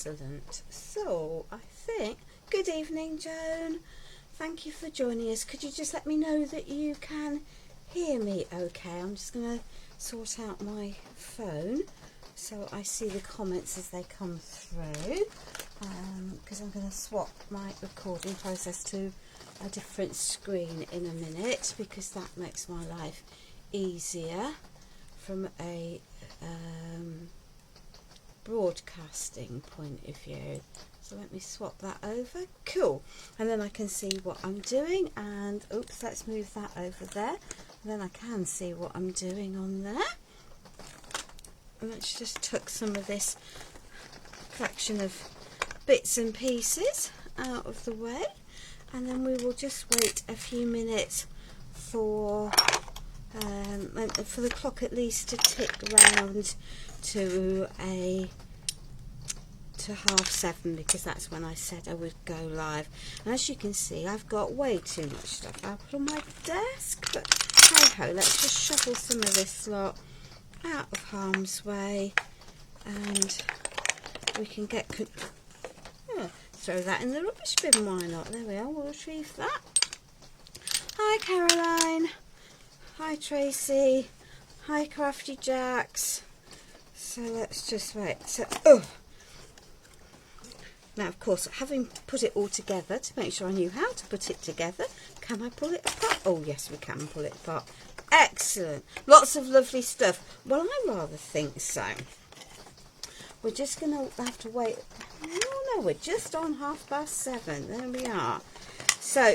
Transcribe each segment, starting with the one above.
Excellent. So I think, good evening Joan, thank you for joining us. Could you just let me know that you can hear me okay? I'm just going to sort out my phone so I see the comments as they come through, because I'm going to swap my recording process to a different screen in a minute, because that makes my life easier from a broadcasting point of view. So let me swap that over. Cool. And then I can see what I'm doing, and oops, let's move that over there, and then I can see what I'm doing on there. And let's just tuck some of this collection of bits and pieces out of the way, and then we will just wait a few minutes for the clock at least to tick round to 7:30, because that's when I said I would go live. And as you can see, I've got way too much stuff out on my desk, but hey ho, let's just shuffle some of this lot out of harm's way, and we can get throw that in the rubbish bin, why not? There we are, we'll retrieve that. Hi Caroline, hi Tracy, hi Crafty Jacks. So let's just wait. So now, of course, having put it all together to make sure I knew how to put it together, can I pull it apart? Oh yes, we can pull it apart. Excellent. Lots of lovely stuff. Well, I rather think so. We're just going to have to wait. No, we're just on 7:30. There we are. So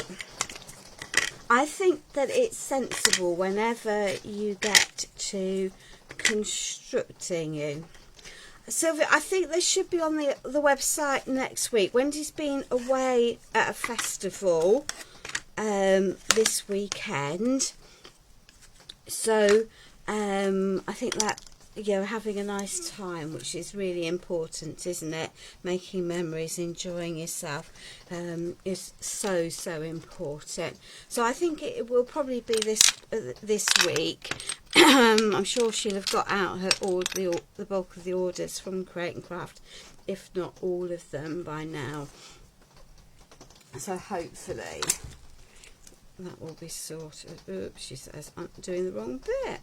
I think that it's sensible whenever you get to constructing Sylvia, I think they should be on the website next week. Wendy's been away at a festival this weekend, so I think that, you know, having a nice time, which is really important, isn't it? Making memories, enjoying yourself is so important. So I think it will probably be this week. I'm sure she'll have got out the bulk of the orders from Create and Craft, if not all of them by now. So hopefully that will be sorted. Oops, she says I'm doing the wrong bit.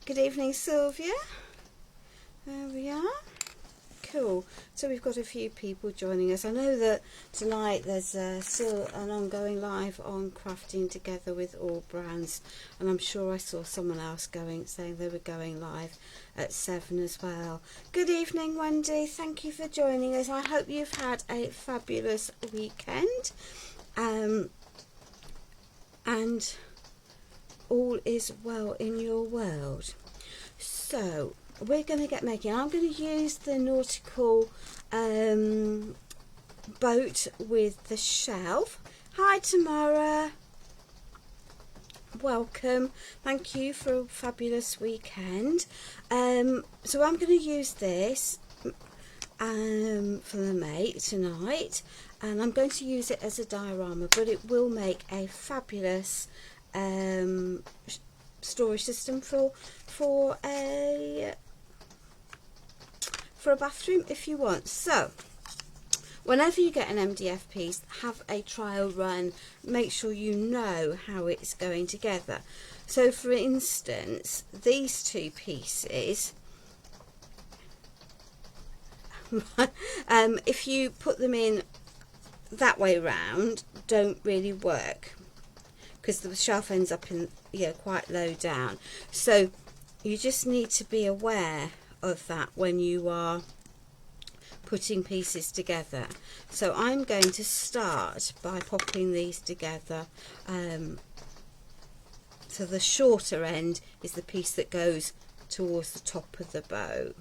Good evening, Sylvia. There we are. Cool. So we've got a few people joining us. I know that tonight there's still an ongoing live on Crafting Together with All Brands, and I'm sure I saw someone else saying they were going live at 7 as well. Good evening, Wendy. Thank you for joining us. I hope you've had a fabulous weekend, and all is well in your world. So we're going to get making. I'm going to use the nautical boat with the shelf. Hi Tamara, welcome. Thank you for a fabulous weekend. So I'm going to use this for the mate tonight, and I'm going to use it as a diorama, but it will make a fabulous storage system for a bathroom if you want. So whenever you get an MDF piece, have a trial run, make sure you know how it's going together. So for instance, these two pieces, if you put them in that way round, don't really work, because the shelf ends up in, you know, quite low down. So you just need to be aware of that when you are putting pieces together. So I'm going to start by popping these together. So the shorter end is the piece that goes towards the top of the boat.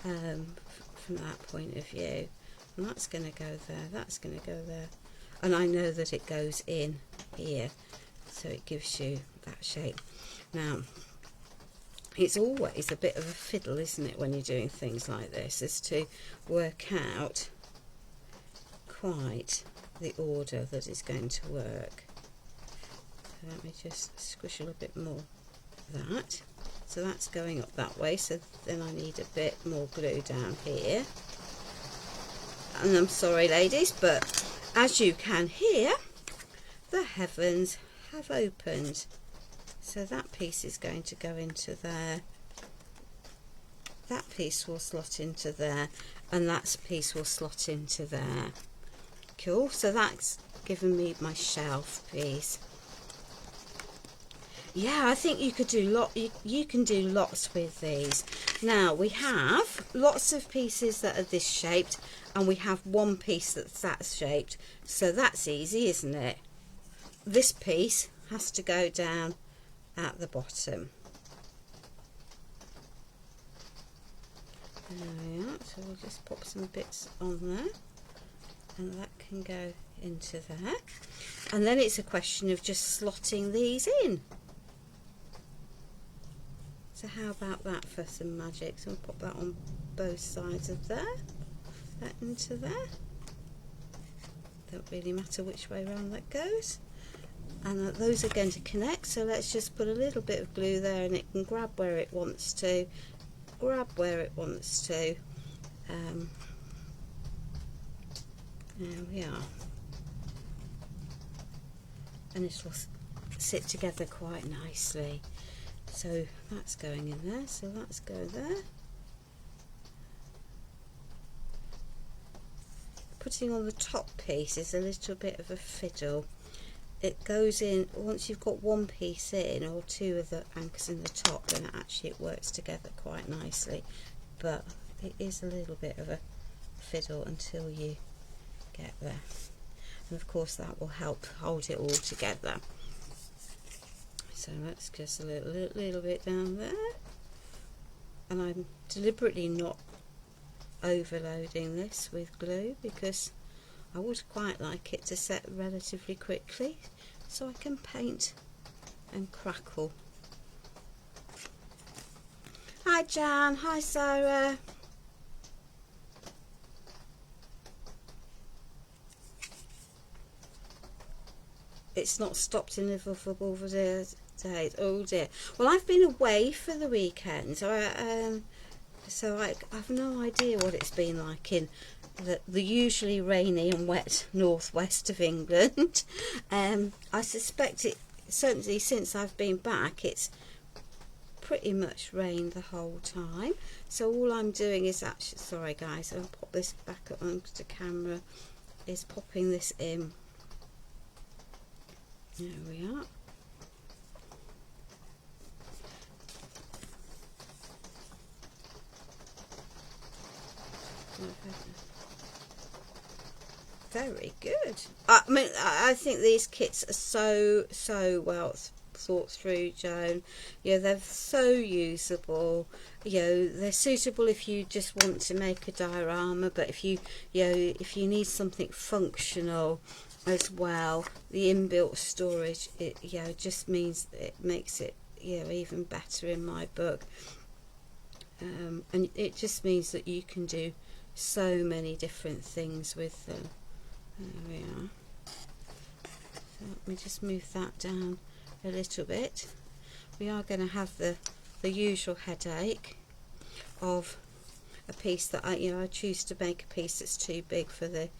From that point of view, and that's going to go there, that's going to go there, and I know that it goes in here, so it gives you that shape. Now, it's always a bit of a fiddle, isn't it, when you're doing things like this, is to work out quite the order that is going to work. So let me just squish a little bit more of that. So that's going up that way, so then I need a bit more glue down here. And I'm sorry ladies, but as you can hear, the heavens have opened. So that piece is going to go into there, that piece will slot into there, and that piece will slot into there. Cool, so that's given me my shelf piece. Yeah, I think you could do you can do lots with these. Now we have lots of pieces that are this shaped, and we have one piece that's that shaped, so that's easy, isn't it? This piece has to go down at the bottom. There we are, so we'll just pop some bits on there, and that can go into there, and then it's a question of just slotting these in. So how about that for some magic? So we'll pop that on both sides of there, that into there. Don't really matter which way around that goes. And those are going to connect, so let's just put a little bit of glue there, and it can grab where it wants to, grab where it wants to. There we are. And it will sit together quite nicely. So that's going in there, so let's go there. Putting on the top piece is a little bit of a fiddle. It goes in, once you've got one piece in, or two of the anchors in the top, then actually it works together quite nicely. But it is a little bit of a fiddle until you get there. And of course that will help hold it all together. So that's just a little bit down there, and I'm deliberately not overloading this with glue because I would quite like it to set relatively quickly so I can paint and crackle. Hi Jan, hi Sarah. It's not stopped in Liverpool for days. Oh dear. Well, I've been away for the weekend, so I have no idea what it's been like in the usually rainy and wet northwest of England. I suspect it, certainly since I've been back, it's pretty much rained the whole time. So all I'm doing is actually, sorry guys, I'll pop this back up onto the camera, is popping this in. There we are. Very good. I mean, I think these kits are so well thought through, Joan. You know, they're so usable. You know, they're suitable if you just want to make a diorama, but if you need something functional as well, the inbuilt storage, it just means it makes it even better in my book. And it just means that you can do so many different things with them. There we are. So let me just move that down a little bit. We are going to have the usual headache of a piece that I choose to make a piece that's too big for the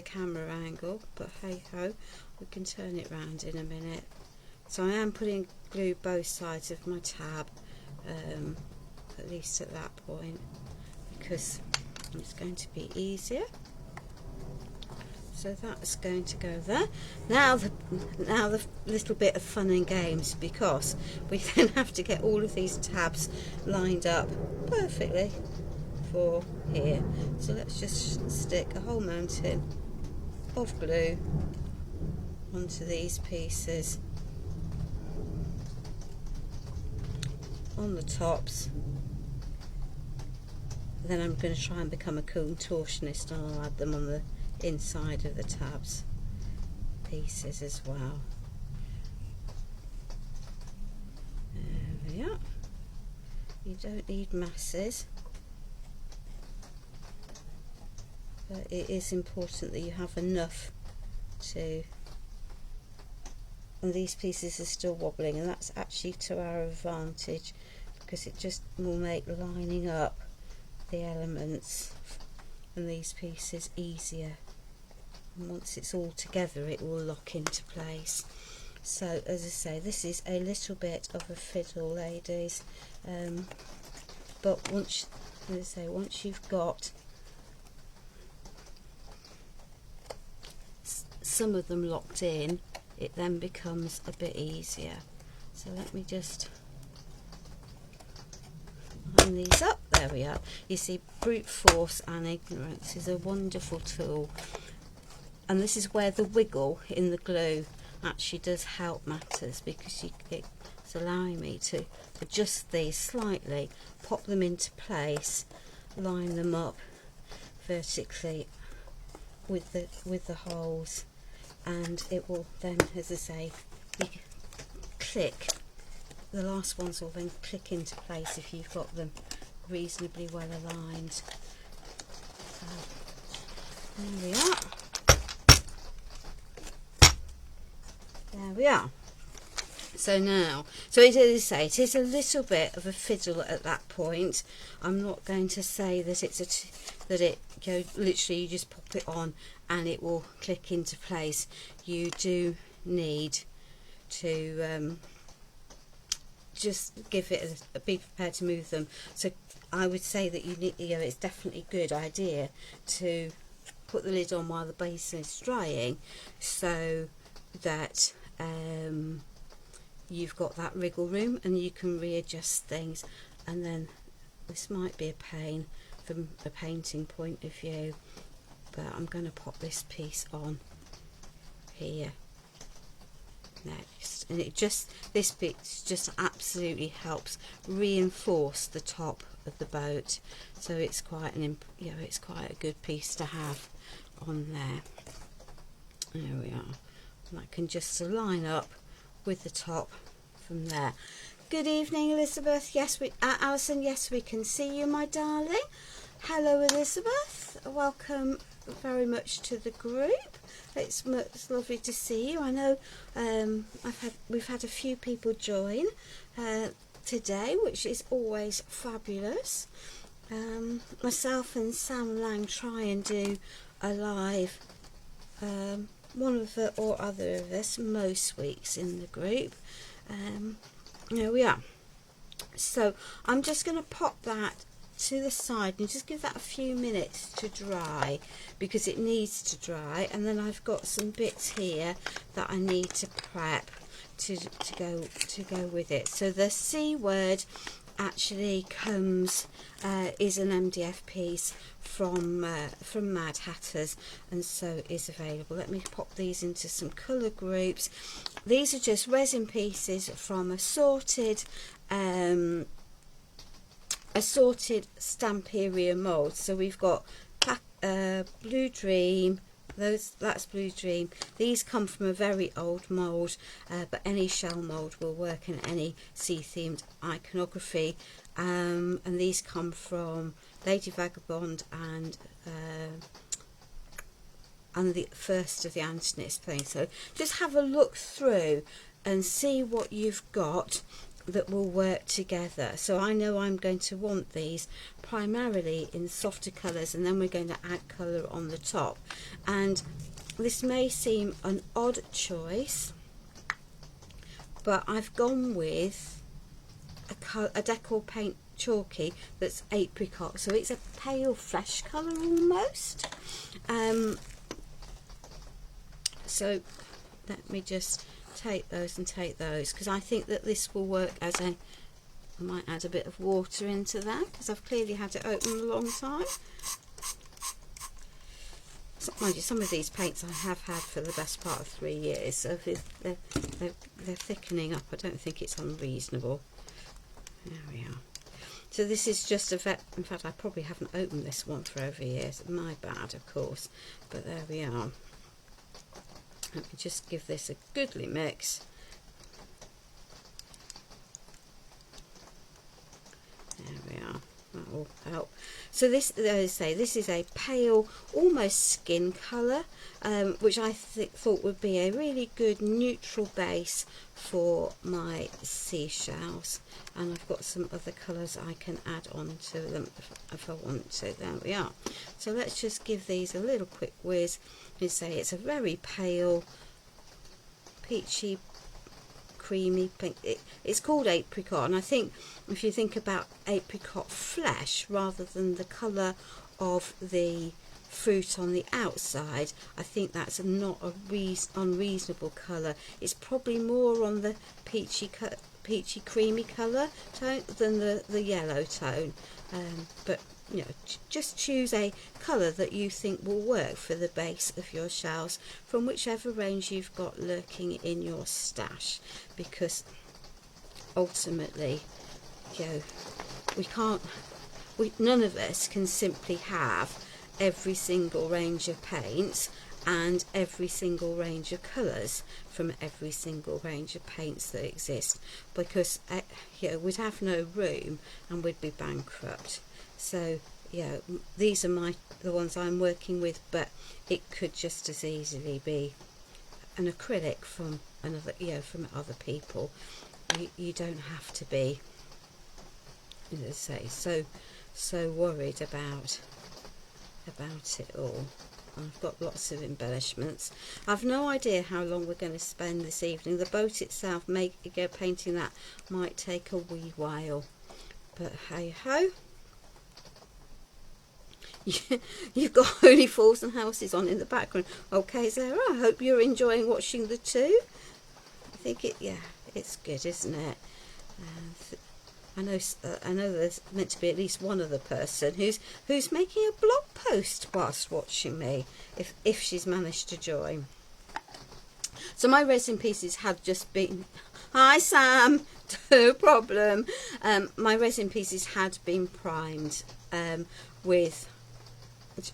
camera angle, but hey ho, we can turn it round in a minute. So I am putting glue both sides of my tab, at least at that point, because it's going to be easier. So that's going to go there. Now the little bit of fun and games, because we then have to get all of these tabs lined up perfectly for here. So let's just stick a whole mountain of glue onto these pieces on the tops. Then I'm going to try and become a contortionist, and I'll add them on the inside of the tabs pieces as well. There we are. You don't need masses, but it is important that you have enough to, and these pieces are still wobbling, and that's actually to our advantage, because it just will make lining up the elements and these pieces easier, and once it's all together it will lock into place. So as I say, this is a little bit of a fiddle, ladies, but once, as I say, once you've got some of them locked in, it then becomes a bit easier. So let me just line these up. There we are. You see, brute force and ignorance is a wonderful tool, and this is where the wiggle in the glue actually does help matters, because it's allowing me to adjust these slightly, pop them into place, line them up vertically with the holes, and it will then, as I say, click. The last ones will then click into place if you've got them reasonably well aligned. So there we are. There we are. So now, so it is, it is a little bit of a fiddle at that point. I'm not going to say that it's literally you just pop it on and it will click into place. You do need to just give it be prepared to move them. So I would say that you need, it's definitely a good idea to put the lid on while the basin is drying, so that you've got that wriggle room and you can readjust things. And then this might be a pain from a painting point of view, but I'm going to pop this piece on here next, and this bit just absolutely helps reinforce the top of the boat, so it's quite it's quite a good piece to have on there. There we are, and I can just line up with the top from there. Good evening, Elizabeth. Yes, Alison, yes, we can see you, my darling. Hello, Elizabeth. Welcome very much to the group. It's lovely to see you. I know we've had a few people join today, which is always fabulous. Myself and Sam Lang try and do a live, one of the or other of us most weeks in the group. There we are. So I'm just going to pop that to the side and just give that a few minutes to dry, because it needs to dry, and then I've got some bits here that I need to prep to go with it. So the C word actually comes is an MDF piece from Mad Hatters, and so is available. Let me pop these into some colour groups. These are just resin pieces from assorted Stamperia moulds. So we've got Blue Dream, that's Blue Dream. These come from a very old mould, but any shell mould will work in any sea themed iconography, and these come from Lady Vagabond and the first of the Antonis playing. So just have a look through and see what you've got that will work together. So I know I'm going to want these primarily in softer colours, and then we're going to add colour on the top. And this may seem an odd choice, but I've gone with a decor paint chalky that's apricot, so it's a pale flesh colour almost. So let me just take those and take those, because I think that this will work as I might add a bit of water into that, because I've clearly had it open a long time. So, mind you, some of these paints I have had for the best part of 3 years, so if they're thickening up, I don't think it's unreasonable. There we are. So this is just in fact I probably haven't opened this one for over a year, it's my bad of course, but there we are. Let me just give this a goodly mix. There we are. That will will help. So this, as I say, this is a pale, almost skin colour, which I thought would be a really good neutral base for my seashells. And I've got some other colours I can add on to them if I want to. There we are. So let's just give these a little quick whiz and say it's a very pale, peachy, creamy pink. It's called apricot, and I think if you think about apricot flesh rather than the colour of the fruit on the outside, I think that's not a unreasonable colour. It's probably more on the peachy creamy colour tone than the yellow tone, but you know, just choose a colour that you think will work for the base of your shells from whichever range you've got lurking in your stash, because ultimately, you know, none of us can simply have every single range of paints and every single range of colours from every single range of paints that exist, because you know, we'd have no room and we'd be bankrupt. So yeah, these are the ones I'm working with, but it could just as easily be an acrylic from another, you know, from other people. You don't have to be, as I say, so worried about it all. I've got lots of embellishments. I've no idea how long we're going to spend this evening. The boat itself, painting that might take a wee while, but hey ho. You've got Holy Falls and Houses on in the background. Okay, Sarah, I hope you're enjoying watching the two. I think it's good, isn't it? I know there's meant to be at least one other person who's making a blog post whilst watching me, if she's managed to join. So my resin pieces have just been... Hi Sam, no problem. My resin pieces had been primed with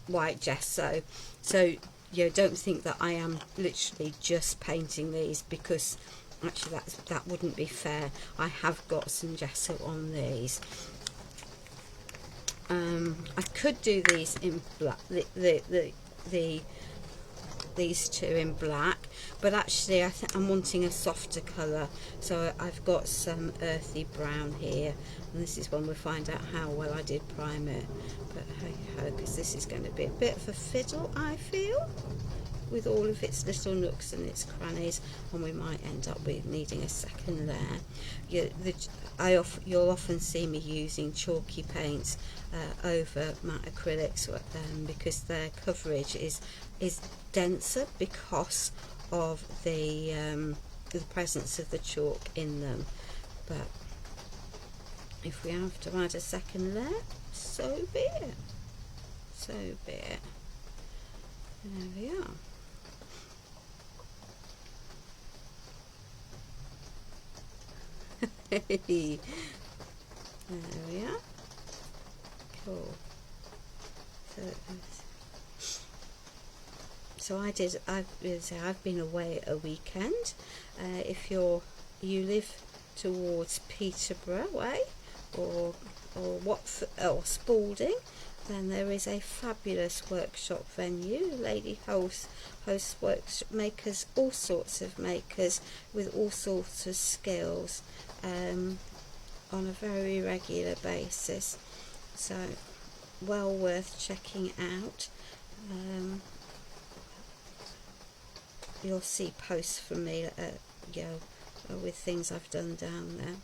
white gesso, so you don't think that I am literally just painting these, because actually that wouldn't be fair. I have got some gesso on these. I could do these in black, these two in black, but actually I'm wanting a softer colour, so I've got some earthy brown here, and this is when we'll find out how well I did prime it. But hey ho, because this is going to be a bit of a fiddle, I feel, with all of its little nooks and its crannies, and we might end up with needing a second layer. You'll often see me using chalky paints over matte acrylics, because their coverage is denser because of the presence of the chalk in them. But if we have to add a second layer, so be it. So be it. There we are. There we are. Cool. So I've been away a weekend. If you live towards Peterborough way or Watford or Spalding, then there is a fabulous workshop venue. Lady hosts makers, all sorts of makers with all sorts of skills, on a very regular basis. So well worth checking out. You'll see posts from me, with things I've done down there.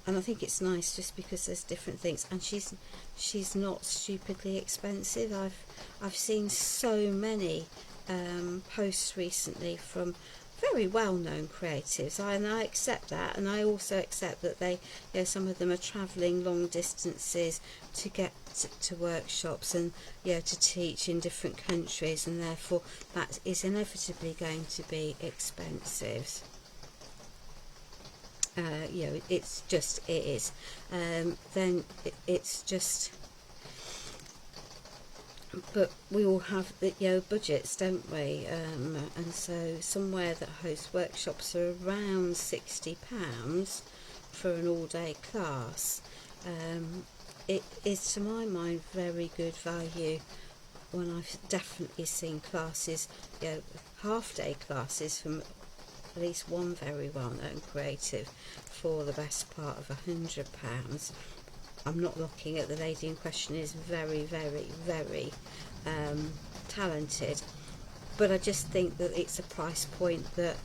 And I think it's nice just because there's different things, and she's not stupidly expensive. I've seen so many posts recently from very well-known creatives, and I accept that, and I also accept that some of them are travelling long distances to get to workshops and to teach in different countries, and therefore that is inevitably going to be expensive. It's just, but we all have budgets, don't we? And so somewhere that hosts workshops are around £60 for an all-day class. It is, to my mind, very good value when I've definitely seen classes, you know, half-day classes from at least one very well-known creative for the best part of £100. I'm not looking at the lady in question, is very, very, very talented, but I just think that it's a price point that,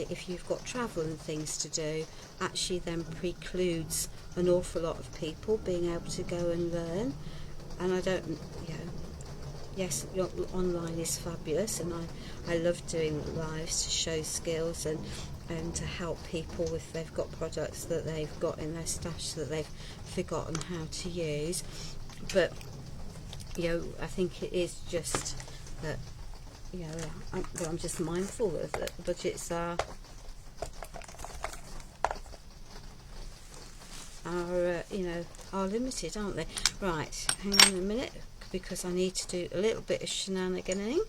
if you've got travel and things to do, actually then precludes an awful lot of people being able to go and learn. And I don't, you know, yes, online is fabulous, and I love doing lives to show skills and to help people if they've got products that they've got in their stash that they've forgotten how to use. But, you know, I think it is just that, you know, I'm just mindful of that the budgets are you know, are limited, aren't they? Right, hang on a minute, because I need to do a little bit of shenaniganing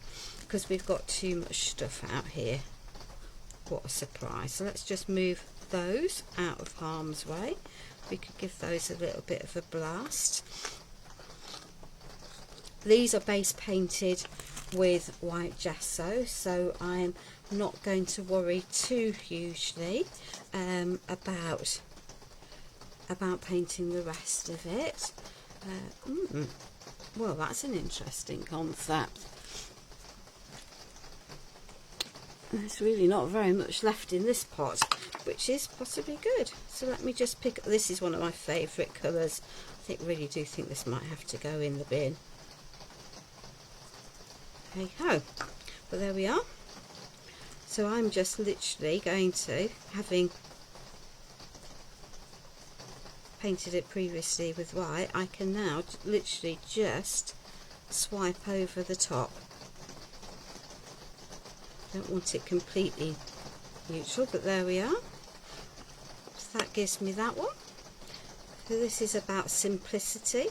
because we've got too much stuff out here. What a surprise. So let's just move those out of harm's way. We could give those a little bit of a blast. These are base painted with white gesso, so I'm not going to worry too hugely about painting the rest of it. Well, that's an interesting concept. There's really not very much left in this pot, which is possibly good. So let me just pick up. This is one of my favourite colours. I really do think this might have to go in the bin. Hey ho. But there we are. So I'm just literally going to, having painted it previously with white, I can now literally just swipe over the top. Don't want it completely neutral, but there we are. So that gives me that one. So this is about simplicity.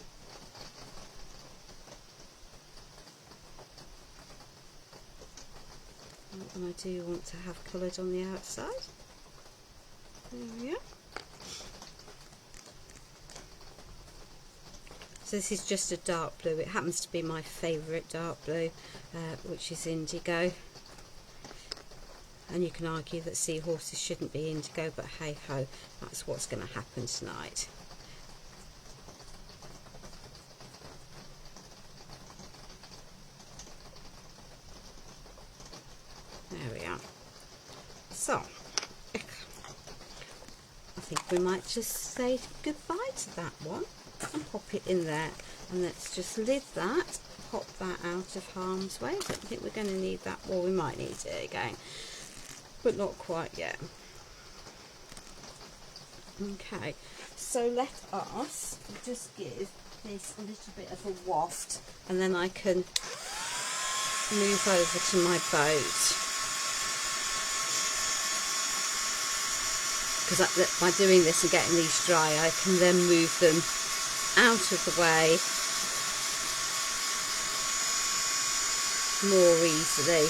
And I do want to have coloured on the outside. There we are. So this is just a dark blue. It happens to be my favourite dark blue, which is indigo. And you can argue that seahorses shouldn't be indigo, but hey ho, that's what's going to happen tonight. There we are. So, I think we might just say goodbye to that one and pop it in there. And let's just lid that, pop that out of harm's way. I don't think we're going to need that. Well, we might need it again, but not quite yet. Okay, so let us just give this a little bit of a waft, and then I can move over to my boat. Because by doing this and getting these dry, I can then move them out of the way more easily.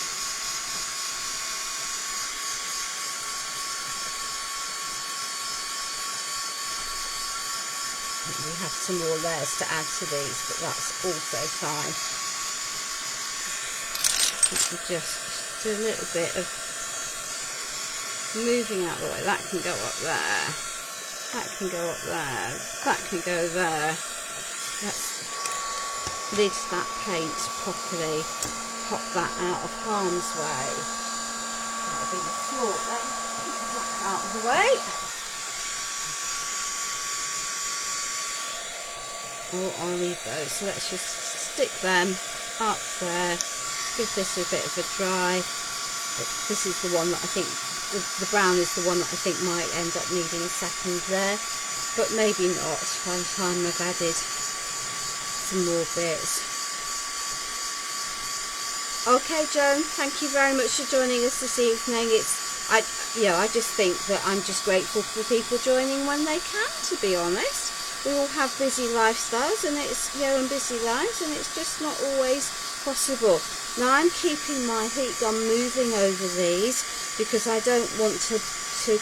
We have some more layers to add to these, but that's also fine. We can just do a little bit of moving out the way. That can go up there, that can go up there, that can go there. Let's lid that paint properly, pop that out of harm's way. That'll be the floor then. Put that out of the way. Or I'll leave those. So let's just stick them up there. Give this a bit of a dry. This is the one that I think, the brown is the one that I think might end up needing a second there, but maybe not by the time I've added some more bits. Okay, Joan, thank you very much for joining us this evening. I just think that I'm just grateful for people joining when they can, to be honest. We all have busy lifestyles, and and busy lives, and it's just not always possible. Now I'm keeping my heat gun moving over these because I don't want to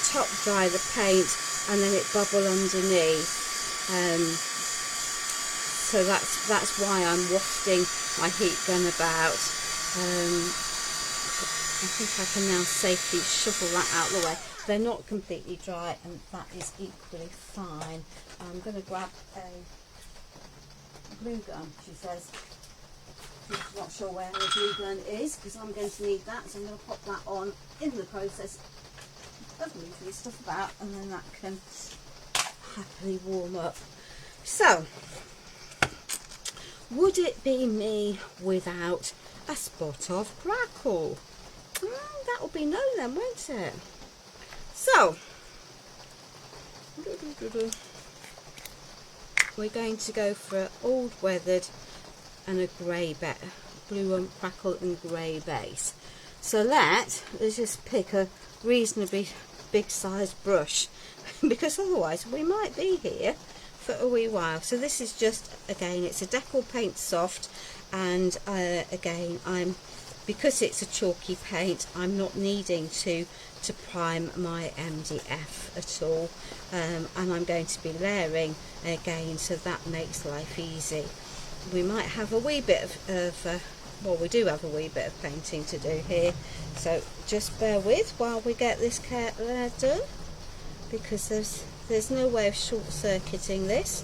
top dry the paint and then it bubble underneath. So that's why I'm wafting my heat gun about. I think I can now safely shovel that out of the way. They're not completely dry, and that is equally fine. I'm going to grab a glue gun, she says. She's not sure where the glue gun is, because I'm going to need that, so I'm going to pop that on in the process of moving stuff about, and then that can happily warm up. So, would it be me without a spot of crackle? That will be no then, won't it? So, we're going to go for an old weathered and a grey blue and crackle and grey base. So let's just pick a reasonably big sized brush, because otherwise we might be here for a wee while. So this is just, again, it's a Decor Paint Soft, and again, because it's a chalky paint, I'm not needing to prime my MDF at all, and I'm going to be layering again, so that makes life easy. We might have a wee bit of well, we do have a wee bit of painting to do here, so just bear with while we get this layer done, because there's no way of short-circuiting this,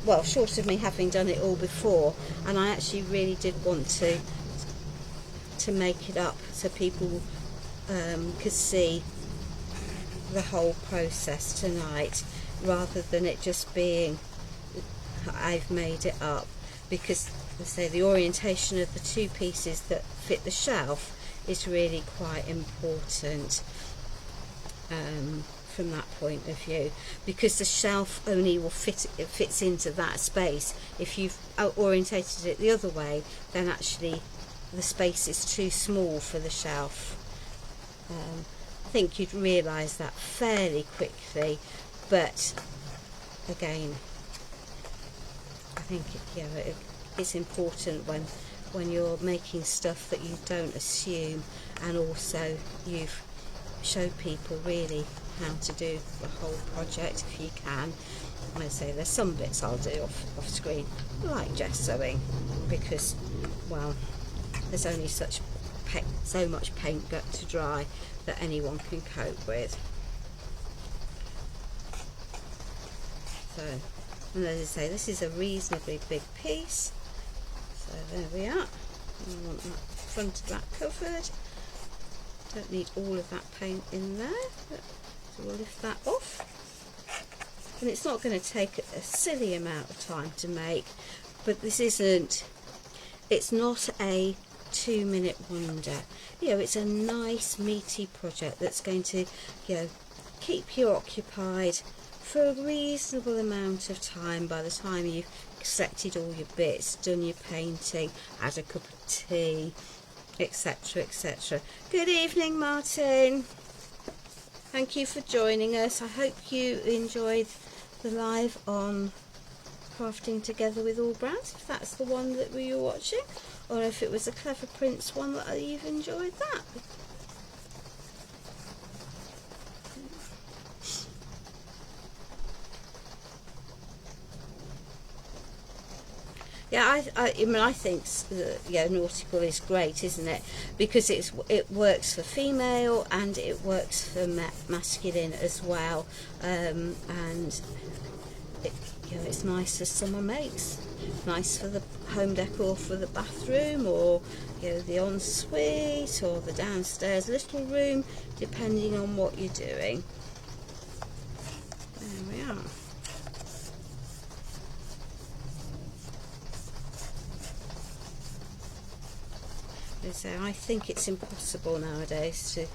well, short of me having done it all before. And I actually really did want to make it up so people could see the whole process tonight, rather than it just being I've made it up, because let's say the orientation of the two pieces that fit the shelf is really quite important from that point of view, because the shelf only will fits into that space. If you've orientated it the other way, then actually the space is too small for the shelf. I think you'd realise that fairly quickly, but again, I think it's important when you're making stuff that you don't assume, and also you've showed people really how to do the whole project if you can. I say there's some bits I'll do off screen, like gessoing, because, well, there's only so much paint got to dry that anyone can cope with. So, and as I say, this is a reasonably big piece, so there we are. I want that front of that covered. Don't need all of that paint in there, so we'll lift that off. And it's not going to take a silly amount of time to make, but this isn't, it's not a 2-minute wonder. It's a nice meaty project that's going to, keep you occupied for a reasonable amount of time. By the time you've selected all your bits, done your painting, had a cup of tea, etc, etc. Good evening, Martin. Thank you for joining us. I hope you enjoyed the live on Crafting Together with All Brands, if that's the one that we were watching, or if it was a Clever Prints one that you've enjoyed that. Yeah, I mean, I think nautical is great, isn't it? Because it works for female and it works for masculine as well, and it's nice for summer makes. Nice for the home decor for the bathroom, or the ensuite, or the downstairs little room, depending on what you're doing. There we are. So I think it's impossible nowadays to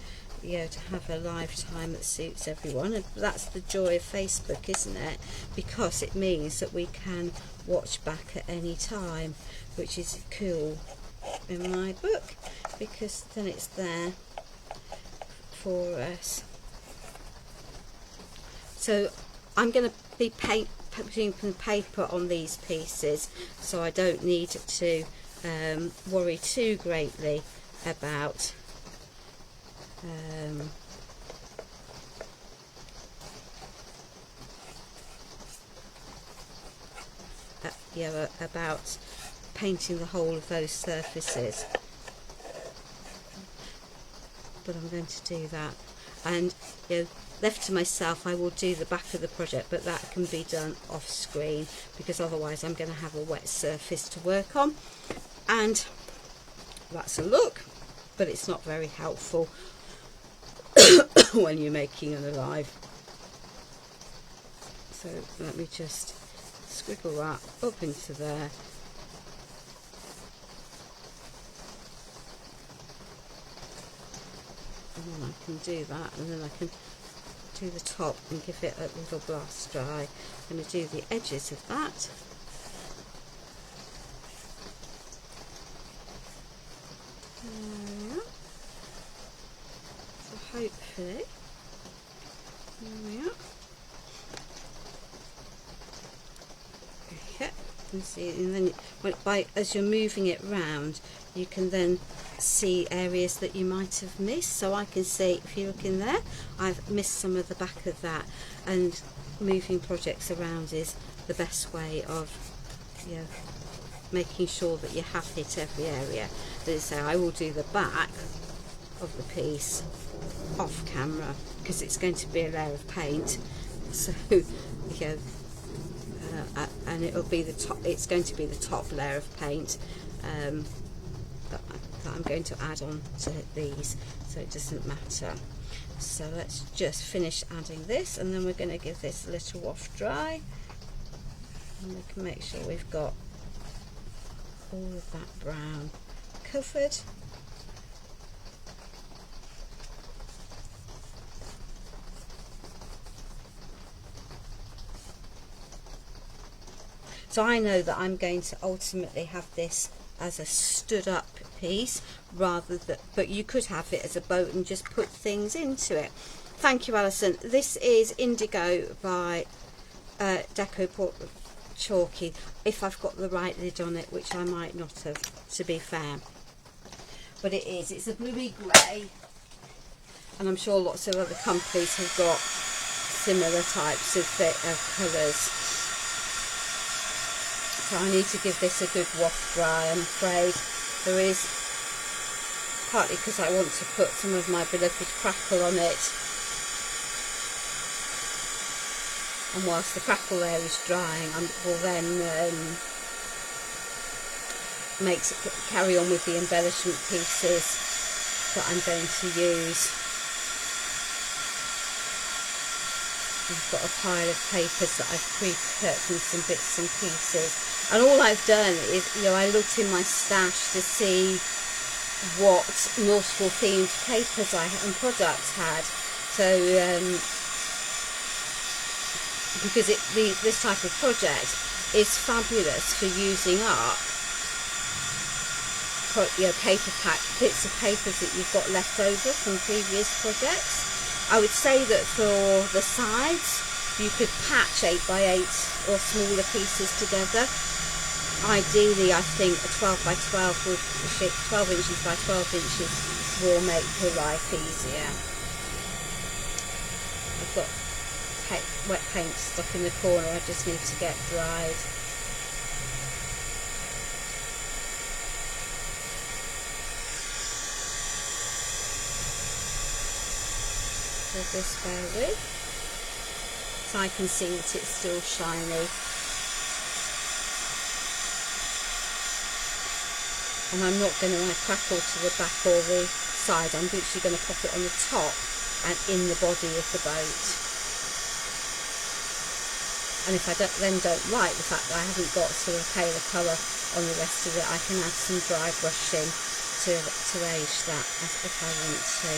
have a lifetime that suits everyone, and that's the joy of Facebook, isn't it? Because it means that we can watch back at any time, which is cool in my book, because then it's there for us. So I'm going to be putting paper on these pieces, so I don't need to worry too greatly about you know, about painting the whole of those surfaces, but I'm going to do that. And you know, left to myself, I will do the back of the project, but that can be done off screen, because otherwise I'm going to have a wet surface to work on. And that's a look, but it's not very helpful when you're making an alive. So let me just squiggle that up into there. And then I can do that, and then I can do the top and give it a little blast dry. I'm going to do the edges of that. So hopefully, there we are. Okay, you see, and then as you're moving it round, you can then see areas that you might have missed. So I can see, if you look in there, I've missed some of the back of that, and moving projects around is the best way of, you know, making sure that you have hit every area. So I will do the back of the piece off camera, because it's going to be a layer of paint, so you know, and it'll be the top, it's going to be the top layer of paint that I'm going to add on to these, so it doesn't matter. So let's just finish adding this, and then we're going to give this a little wash dry, and we can make sure we've got all of that brown covered. So I know that I'm going to ultimately have this as a stood up piece, rather than, but you could have it as a boat and just put things into it. Thank you, Alison. This is Indigo by Deco Chalky, if I've got the right lid on it, which I might not have, to be fair, but it is. It's a bluey grey, and I'm sure lots of other companies have got similar types of colours. So I need to give this a good wash dry, I'm afraid. There is, partly because I want to put some of my beloved crackle on it, and whilst the crackle there is drying, I will then carry on with the embellishment pieces that I'm going to use. I've got a pile of papers that I've pre-cut from some bits and pieces, and all I've done is, you know, I looked in my stash to see what nautical themed papers and products had. So because this type of project is fabulous for using up, you know, bits of papers that you've got left over from previous projects. I would say that for the sides, you could patch 8x8 or smaller pieces together. Ideally, I think a 12 by 12 would, 12 inches by 12 inches will make your life easier. I've got wet paint stuck in the corner, I just need to get dried. So this bear with, so I can see that it's still shiny. And I'm not going to crackle to the back or the side, I'm literally going to pop it on the top and in the body of the boat. And if I then don't like the fact that I haven't got sort of paler colour on the rest of it, I can add some dry brushing to age that if I want to.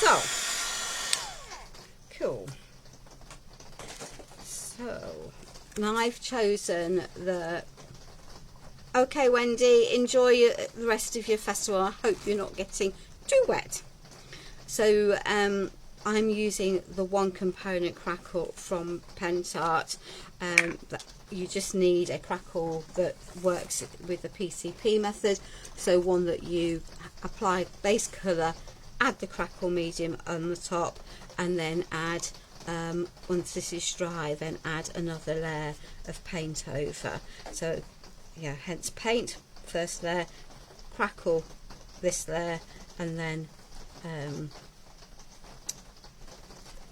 So, cool. So, now I've chosen the... Okay, Wendy, enjoy the rest of your festival. I hope you're not getting too wet. So, I'm using the one component crackle from Pentart. You just need a crackle that works with the PCP method. So one that you apply base colour add the crackle medium on the top, and then add, once this is dry, then add another layer of paint over. So yeah, hence paint, first layer, crackle this layer, and then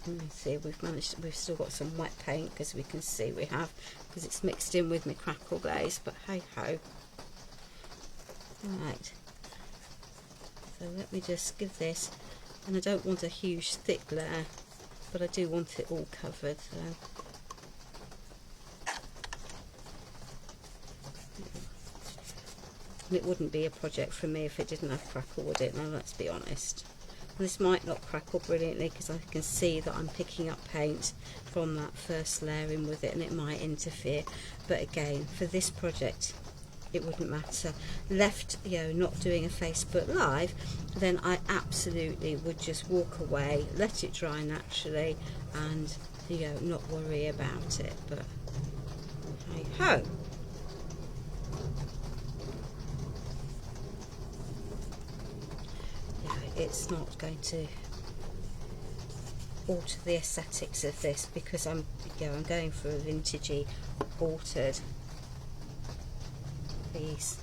let me see, we've still got some wet paint, because we can see we have, because it's mixed in with my crackle glaze, but hey ho. Right, so let me just give this, and I don't want a huge thick layer, but I do want it all covered, so and it wouldn't be a project for me if it didn't have crackle, would it? Now let's be honest. This might not crackle brilliantly, because I can see that I'm picking up paint from that first layering with it, and it might interfere, but again, for this project it wouldn't matter. Left, you know, not doing a Facebook Live, then I absolutely would just walk away, let it dry naturally, and, you know, not worry about it, but hey ho. It's not going to alter the aesthetics of this, because I'm going for a vintagey altered piece.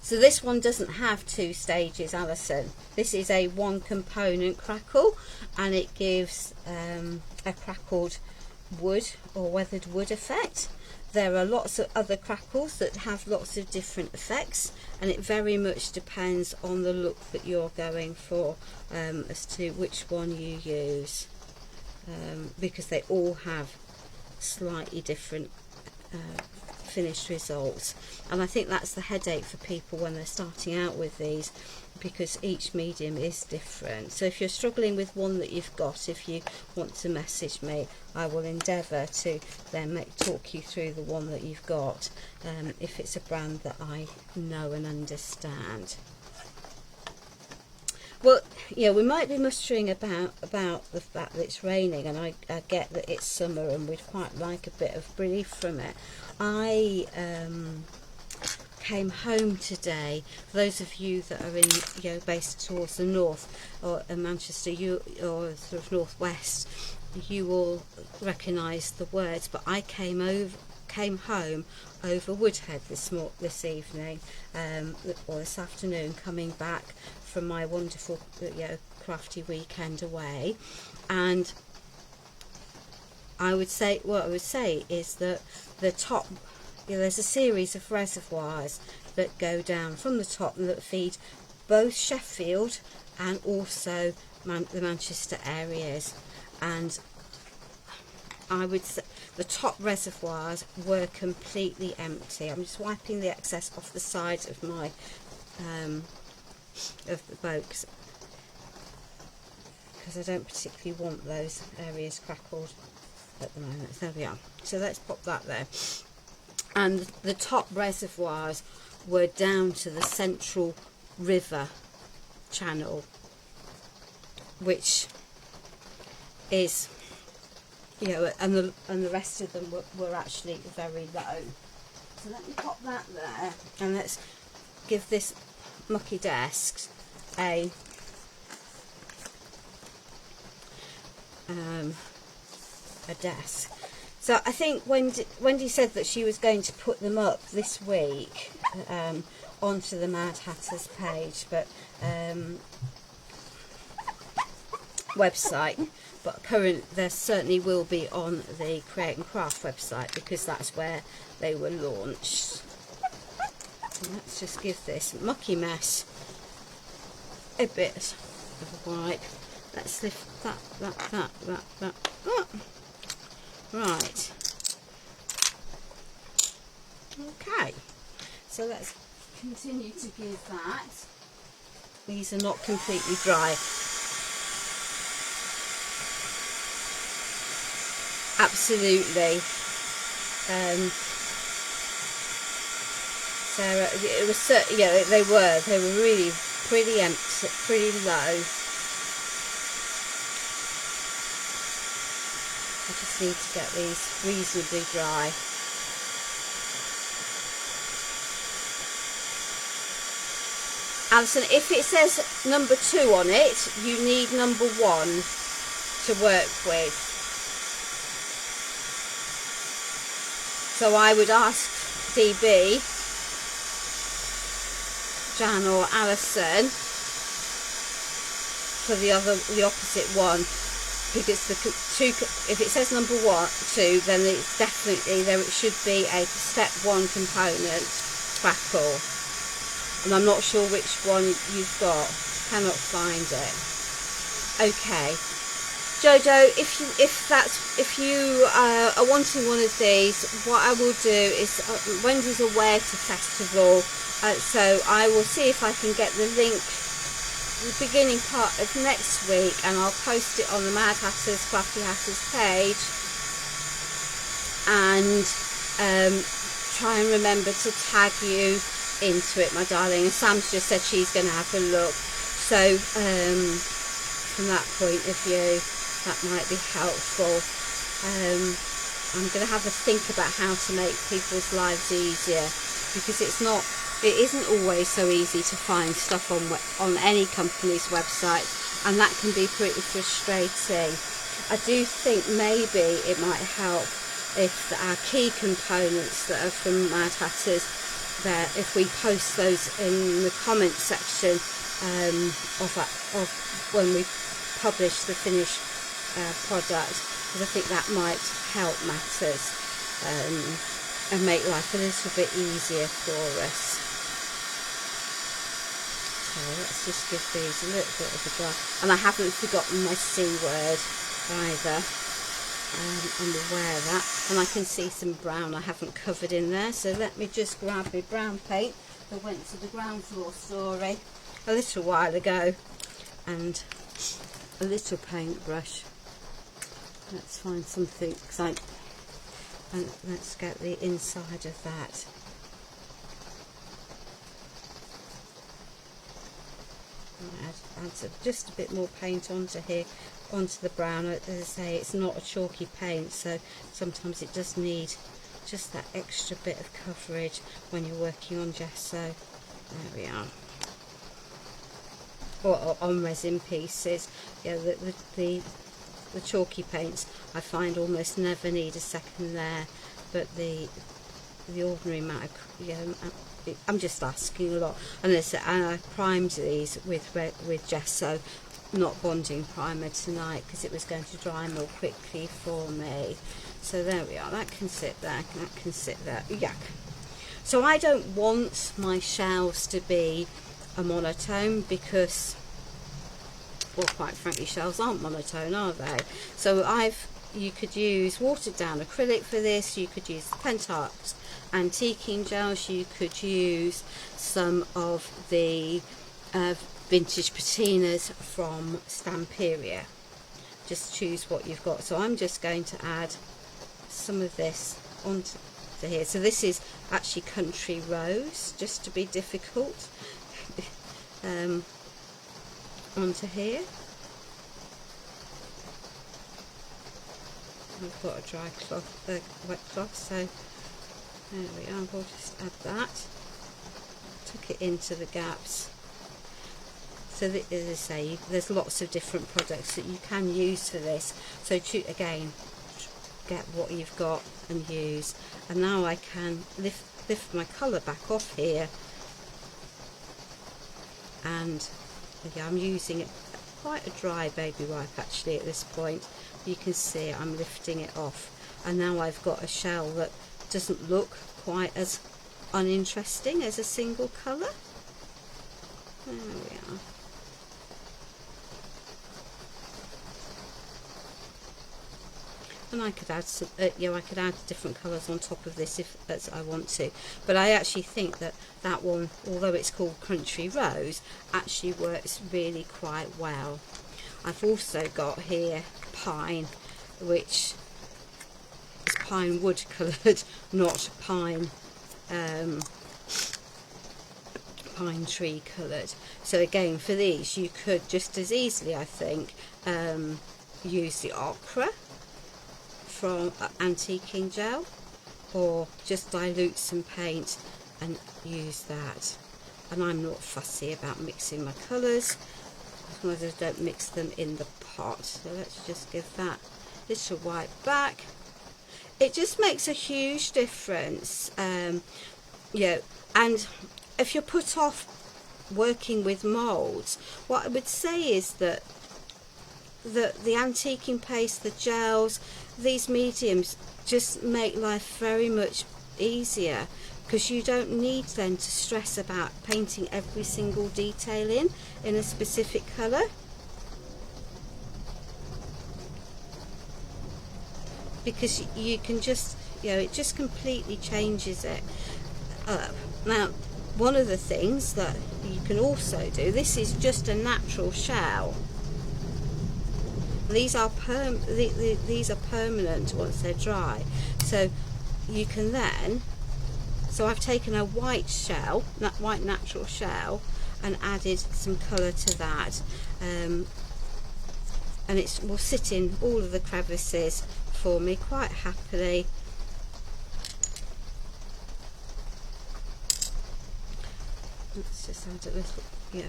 So this one doesn't have 2 stages, Alison. This is a 1 component crackle, and it gives a crackled wood or weathered wood effect. There are lots of other crackles that have lots of different effects, and it very much depends on the look that you're going for, as to which one you use, because they all have slightly different finished results. And I think that's the headache for people when they're starting out with these, because each medium is different. So if you're struggling with one that you've got, if you want to message me, I will endeavour to then talk you through the one that you've got, if it's a brand that I know and understand. Well, yeah, we might be mustering about the fact that it's raining, and I get that it's summer and we'd quite like a bit of relief from it. I came home today. For those of you that are in, you know, based towards the north, or in Manchester, or sort of northwest, you will recognise the words. But I came home over Woodhead this evening, or this afternoon, coming back from my wonderful, you know, crafty weekend away, and what I would say is that the top, you know, there's a series of reservoirs that go down from the top that feed both Sheffield and also the Manchester areas, and I would say the top reservoirs were completely empty. I'm just wiping the excess off the sides of my of the boat, because I don't particularly want those areas crackled at the moment. There we are. So let's pop that there. And the top reservoirs were down to the central river channel, which is, you know, and the rest of them were actually very low. So let me pop that there, and let's give this mucky desk a desk. So I think Wendy said that she was going to put them up this week onto the Mad Hatters page, but website. But there certainly will be on the Create and Craft website, because that's where they were launched. So let's just give this mucky mess a bit of a wipe. Let's lift that. Right. Okay. So let's continue to give that. These are not completely dry. Absolutely. Sarah, it was, you know, they were really pretty empty, pretty low. I just need to get these reasonably dry. Alison, if it says number 2 on it, you need number 1 to work with. So I would ask DB, Jan or Alison, for the opposite one, because the 2, if it says number 2, then it's definitely there. It should be a step 1 component crackle, and I'm not sure which one you've got. Cannot find it. Okay, Jojo, if you are wanting one of these, what I will do is Wendy's away to festival, so I will see if I can get the link the beginning part of next week, and I'll post it on the Mad Hatters Crafty Hatters page, and try and remember to tag you into it, my darling. And Sam's just said she's going to have a look, so from that point of view that might be helpful. I'm going to have a think about how to make people's lives easier, because it isn't always so easy to find stuff on any company's website, and that can be pretty frustrating. I do think maybe it might help if our key components that are from Mad Hatters, if we post those in the comments section of when we publish the finished product, because I think that might help matters and make life a little bit easier for us. So let's just give these a little bit of a dry, and I haven't forgotten my C word either. I'm aware of that, and I can see some brown I haven't covered in there, so let me just grab my brown paint that went to the ground floor story a little while ago, and a little paintbrush. Let's find something exciting, and let's get the inside of that. Add just a bit more paint onto here, onto the brown. As I say, it's not a chalky paint, so sometimes it does need just that extra bit of coverage when you're working on gesso. There we are. Or on resin pieces. Yeah, the chalky paints I find almost never need a second there, but the ordinary matte, I'm just asking a lot. And I primed these with gesso, not bonding primer tonight, because it was going to dry more quickly for me. So there we are. That can sit there. That can sit there. Yeah. So I don't want my shelves to be a monotone, because, well, quite frankly, shelves aren't monotone, are they? So you could use watered down acrylic for this. You could use Pentart antiquing gels. You could use some of the vintage patinas from Stamperia. Just choose what you've got. So I'm just going to add some of this onto here. So this is actually Country Rose, just to be difficult, onto here. I've got a dry cloth, wet cloth, so there we are. We'll just add that, tuck it into the gaps. So as I say, there's lots of different products that you can use for this. So again, get what you've got and use. And now I can lift my colour back off here, and I'm using quite a dry baby wipe actually at this point. You can see I'm lifting it off, and now I've got a shell that doesn't look quite as uninteresting as a single colour. There we are. And I could add some, I could add different colours on top of this if as I want to. But I actually think that one, although it's called Country Rose, actually works really quite well. I've also got here Pine, which is pine wood coloured, not pine pine tree coloured. So again, for these you could just as easily, I think, use the ochre from antiquing gel, or just dilute some paint and use that. and I'm not fussy about mixing my colours as long as I don't mix them in the pot. So let's just give that little white back. It just makes a huge difference, yeah. And if you're put off working with moulds, what I would say is that the antiquing paste, the gels, these mediums just make life very much easier, because you don't need then to stress about painting every single detail in a specific colour. Because you can just, you know, it just completely changes it up. Now, one of the things that you can also do, this is just a natural shell. These are these are permanent once they're dry. So you can then, so I've taken a white shell, white natural shell, and added some colour to that, and it will sit in all of the crevices for me quite happily. Let's just add a little, yeah,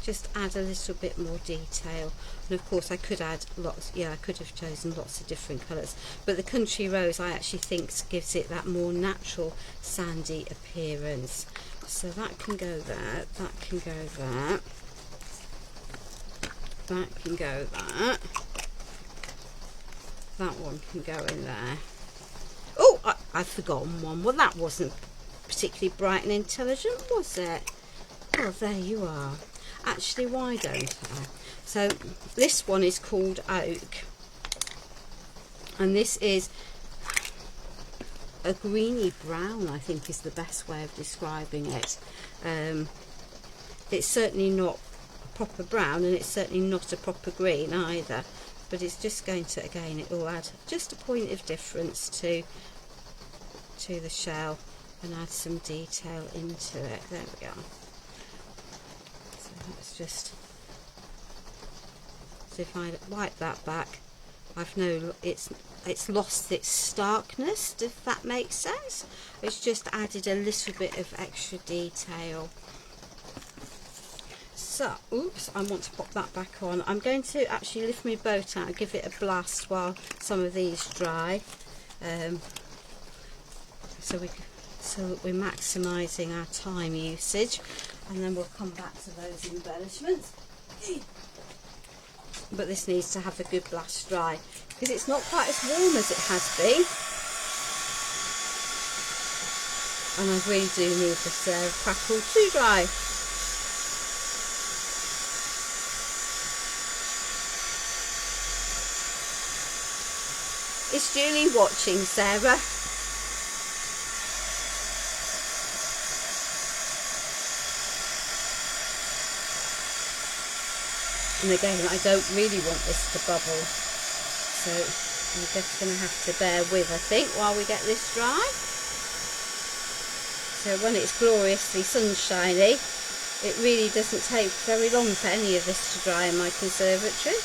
just add a little bit more detail. And of course I could add lots, yeah, I could have chosen lots of different colours, but the country rose I actually think gives it that more natural sandy appearance. So that can go there, that can go there, that can go there, that one can go in there. Oh, I've forgotten one. Well, that wasn't particularly bright and intelligent, was it? Oh, there you are. Actually, why don't I? So this one is called Oak, and this is a greeny brown, I think is the best way of describing it. It's certainly not a proper brown, and it's certainly not a proper green either, but it's just going to, again, it will add just a point of difference to the shell and add some detail into it. There we are. So let's just, so if I wipe that back, I've no, it's lost its starkness, if that makes sense. It's just added a little bit of extra detail. So, oops, I want to pop that back on. I'm going to actually lift my boat out and give it a blast while some of these dry, so that we're maximising our time usage, and then we'll come back to those embellishments. But this needs to have a good blast dry, because it's not quite as warm as it has been, and I really do need this crackle to dry. Is Julie watching, Sarah? And again, I don't really want this to bubble, so I'm just going to have to bear with, I think, while we get this dry. So when it's gloriously sunshiny, it really doesn't take very long for any of this to dry in my conservatory.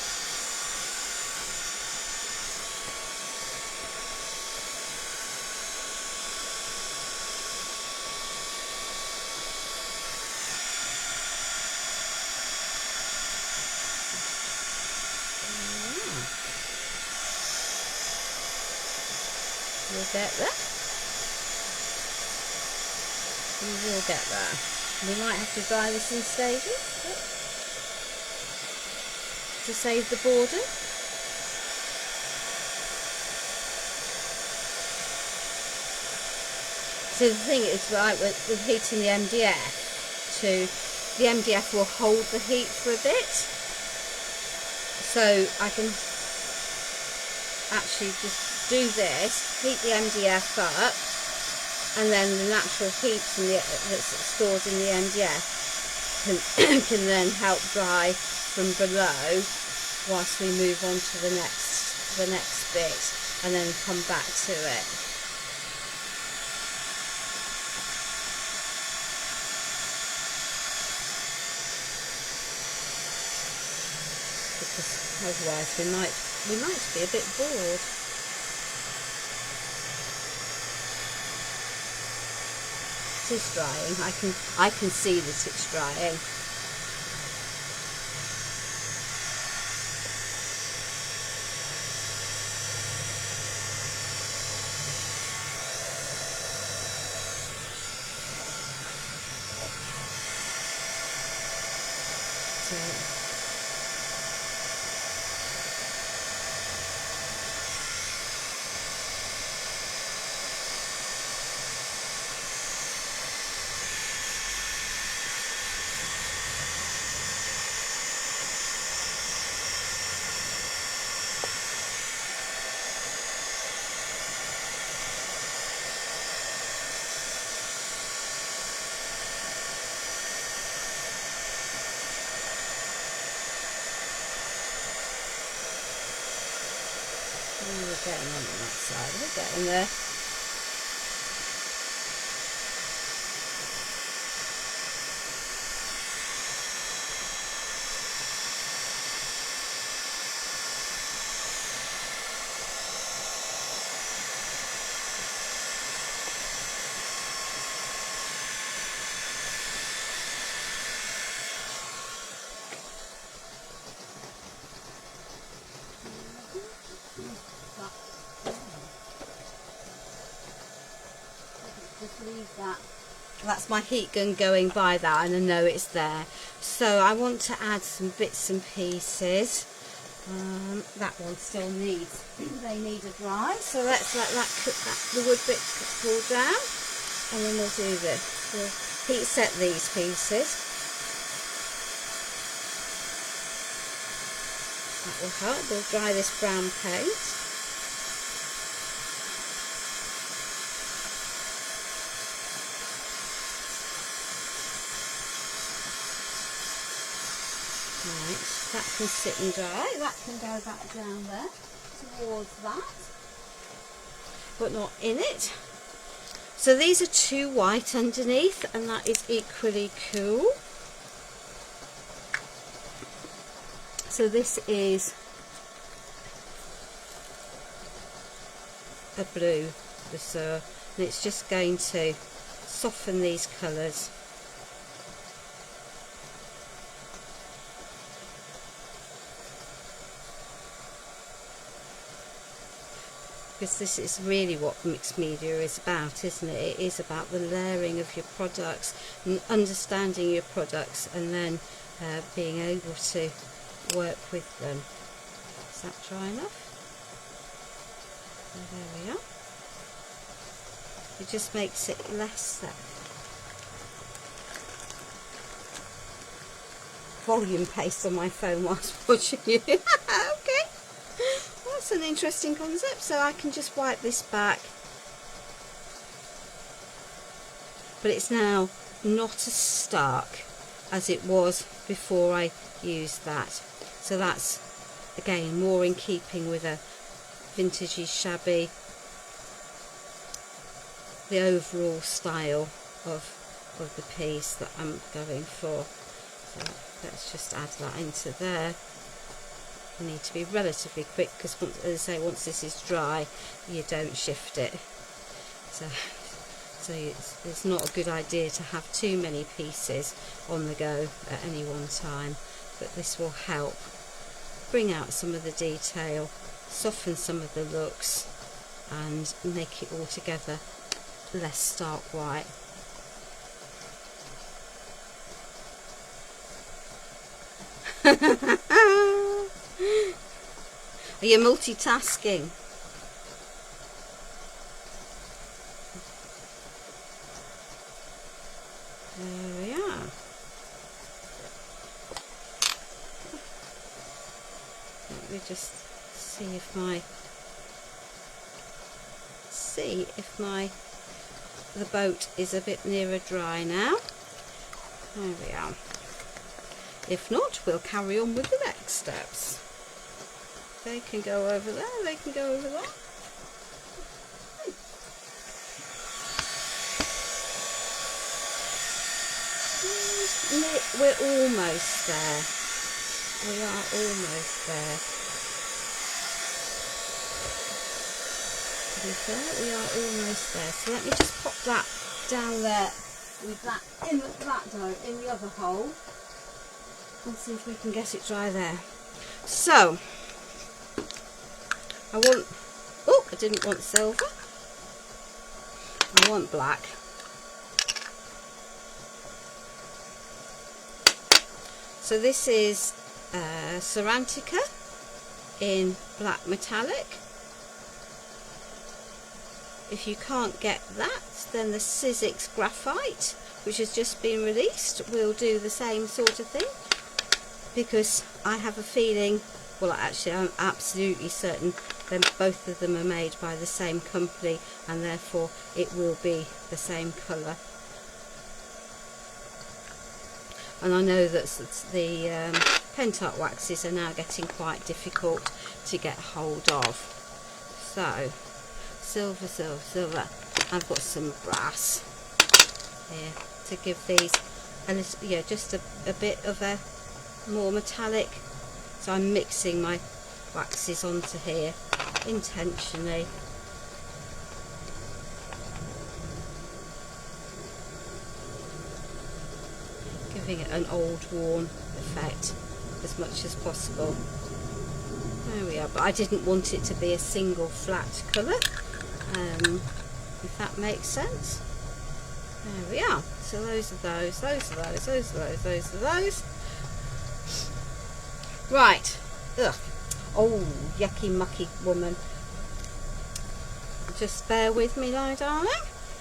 We'll get there. We will get there. We might have to dry this in stages to save the border. So the thing is, right, with heating the MDF, the MDF will hold the heat for a bit. So I can actually just do this, heat the MDF up, and then the natural heat that's stored in the MDF can then help dry from below whilst we move on to the next bit, and then come back to it. Because otherwise we might be a bit bored. it is drying. I can see that it's drying. We're getting on that side, we're getting there. Just leave that. That's my heat gun going by that, and I know it's there. So I want to add some bits and pieces. That one still needs, they need a dry. So let's let that the wood bit cool down, and then we'll do this. We'll heat set these pieces. That will help. We'll dry this brown paint. Right, that can sit and dry. That can go back down there towards that, but not in it. So these are 2 white underneath, and that is equally cool. So this is a blue, and it's just going to soften these colours. Because this is really what mixed media is about, isn't it? It is about the layering of your products and understanding your products, and then being able to work with them. Is that dry enough? So there we are. It just makes it less volume paste on my phone whilst watching you. Okay. That's an interesting concept. So I can just wipe this back, but it's now not as stark as it was before I used that. So that's again more in keeping with a vintagey, shabby, the overall style of the piece that I'm going for. So let's just add that into there. You need to be relatively quick, because as I say, once this is dry, you don't shift it. So it's not a good idea to have too many pieces on the go at any one time. But this will help bring out some of the detail, soften some of the looks, and make it all together less stark white. Are you multitasking? There we are. Let me just see if the boat is a bit nearer dry now. There we are. If not, we'll carry on with the next steps. They can go over there, they can go over there. We're almost there. We are almost there. To be fair, we are almost there. So let me just pop that down there with that in the other hole. Let's see if we can get it dry there. So I didn't want silver, I want black. So this is Cerantica in black metallic. If you can't get that, then the Sizzix graphite, which has just been released, will do the same sort of thing, because I have a feeling, well actually I'm absolutely certain that both of them are made by the same company, and therefore it will be the same colour. And I know that the Pentart waxes are now getting quite difficult to get hold of. So silver, silver, silver. I've got some brass here to give these a little, yeah, just a bit of a more metallic. So I'm mixing my waxes onto here intentionally. Giving it an old worn effect as much as possible. There we are, but I didn't want it to be a single flat colour, if that makes sense. There we are. So those are those, those are those, those are those, those are those. Right. Ugh. Oh, yucky mucky woman. Just bear with me now, darling,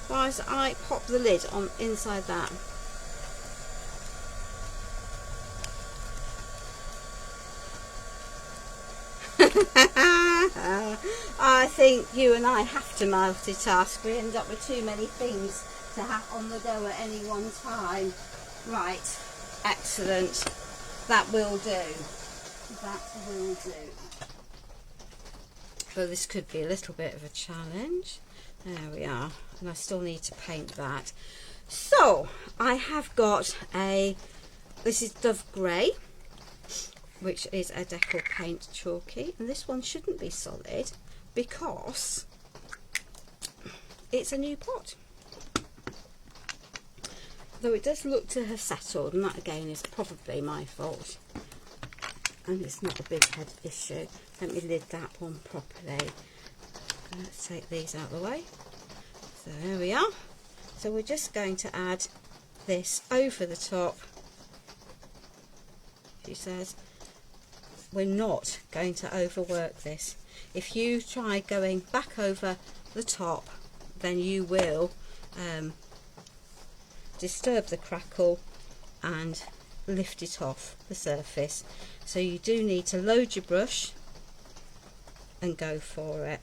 whilst I pop the lid on inside that. I think you and I have to multitask. We end up with too many things to have on the go at any one time. Right, excellent. That will do. That will do. But this could be a little bit of a challenge. There we are. And I still need to paint that. So I have got this is Dove Grey, which is a Deco Paint Chalky, and this one shouldn't be solid because it's a new pot. Though it does look to have settled, and that again is probably my fault. And it's not a big head issue. Let me lid that one properly. Let's take these out of the way. So there we are. So we're just going to add this over the top. She says we're not going to overwork this. If you try going back over the top, then you will disturb the crackle and lift it off the surface. So you do need to load your brush and go for it.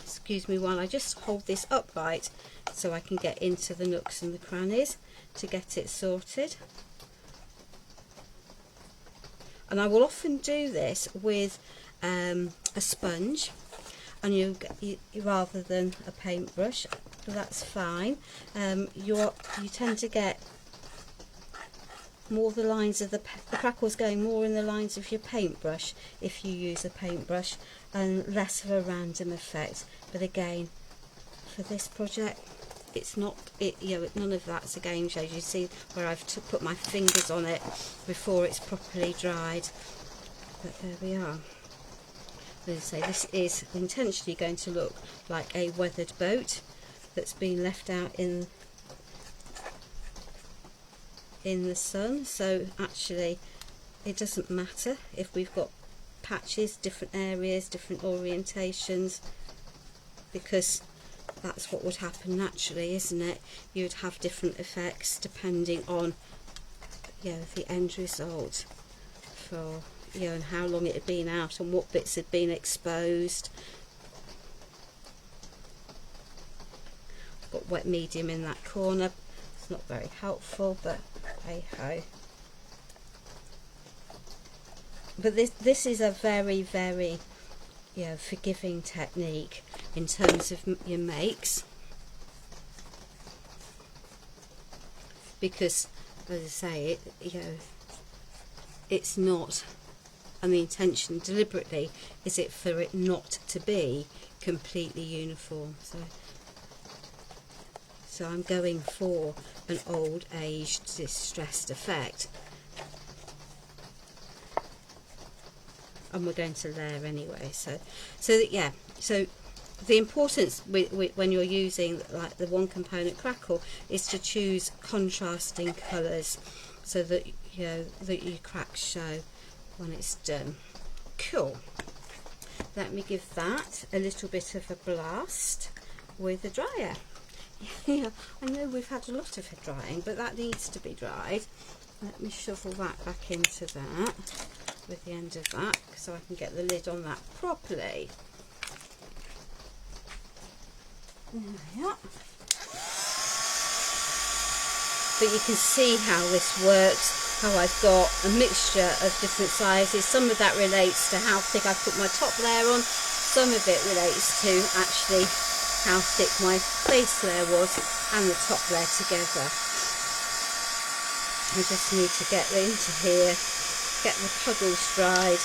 Excuse me while I just hold this upright so I can get into the nooks and the crannies to get it sorted. And I will often do this with a sponge, and you rather than a paintbrush, but that's fine. You tend to get more the lines of the crackles going more in the lines of your paintbrush if you use a paintbrush, and less of a random effect. But again, for this project, it's not, none of that's a game changer. You see where I've put my fingers on it before it's properly dried. But there we are. As I say, this is intentionally going to look like a weathered boat that's been left out in the sun. So actually it doesn't matter if we've got patches, different areas, different orientations, because that's what would happen naturally, isn't it? You'd have different effects depending on the end result, for and how long it had been out and what bits had been exposed. I've got wet medium in that corner. It's not very helpful, but hey ho. But this is a very, very forgiving technique in terms of your makes, because as I say, it's not, and the intention deliberately is it for it not to be completely uniform. So I'm going for an old aged distressed effect, and we're going to layer anyway. So the importance when you're using like the one component crackle is to choose contrasting colours so that that your cracks show when it's done. Cool. Let me give that a little bit of a blast with a dryer. Yeah, I know we've had a lot of it drying, but that needs to be dried. Let me shovel that back into that with the end of that so I can get the lid on that properly. There we are. But you can see how this works, how I've got a mixture of different sizes. Some of that relates to how thick I put my top layer on, some of it relates to actually how thick my base layer was and the top layer together. I just need to get into here, get the puddles dried,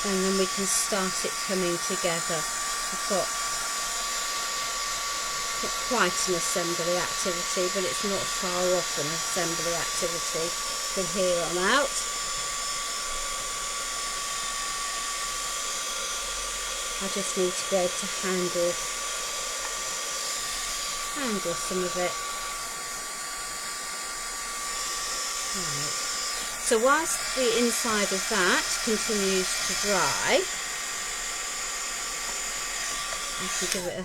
and then we can start it coming together. I've got quite an assembly activity, but it's not far off an assembly activity from here on out. I just need to be able to handle some of it. Right. So whilst the inside of that continues to dry, I can give it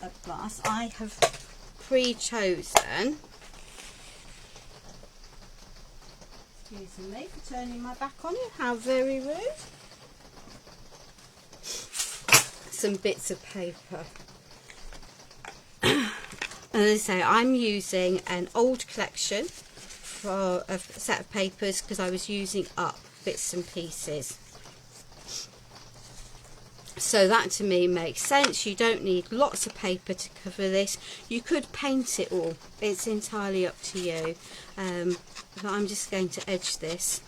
a blast. I have pre-chosen, excuse me for turning my back on you, how very rude, some bits of paper. And as I say, I'm using an old collection for a set of papers because I was using up bits and pieces. So that to me makes sense. You don't need lots of paper to cover this. You could paint it all. It's entirely up to you. But I'm just going to edge this.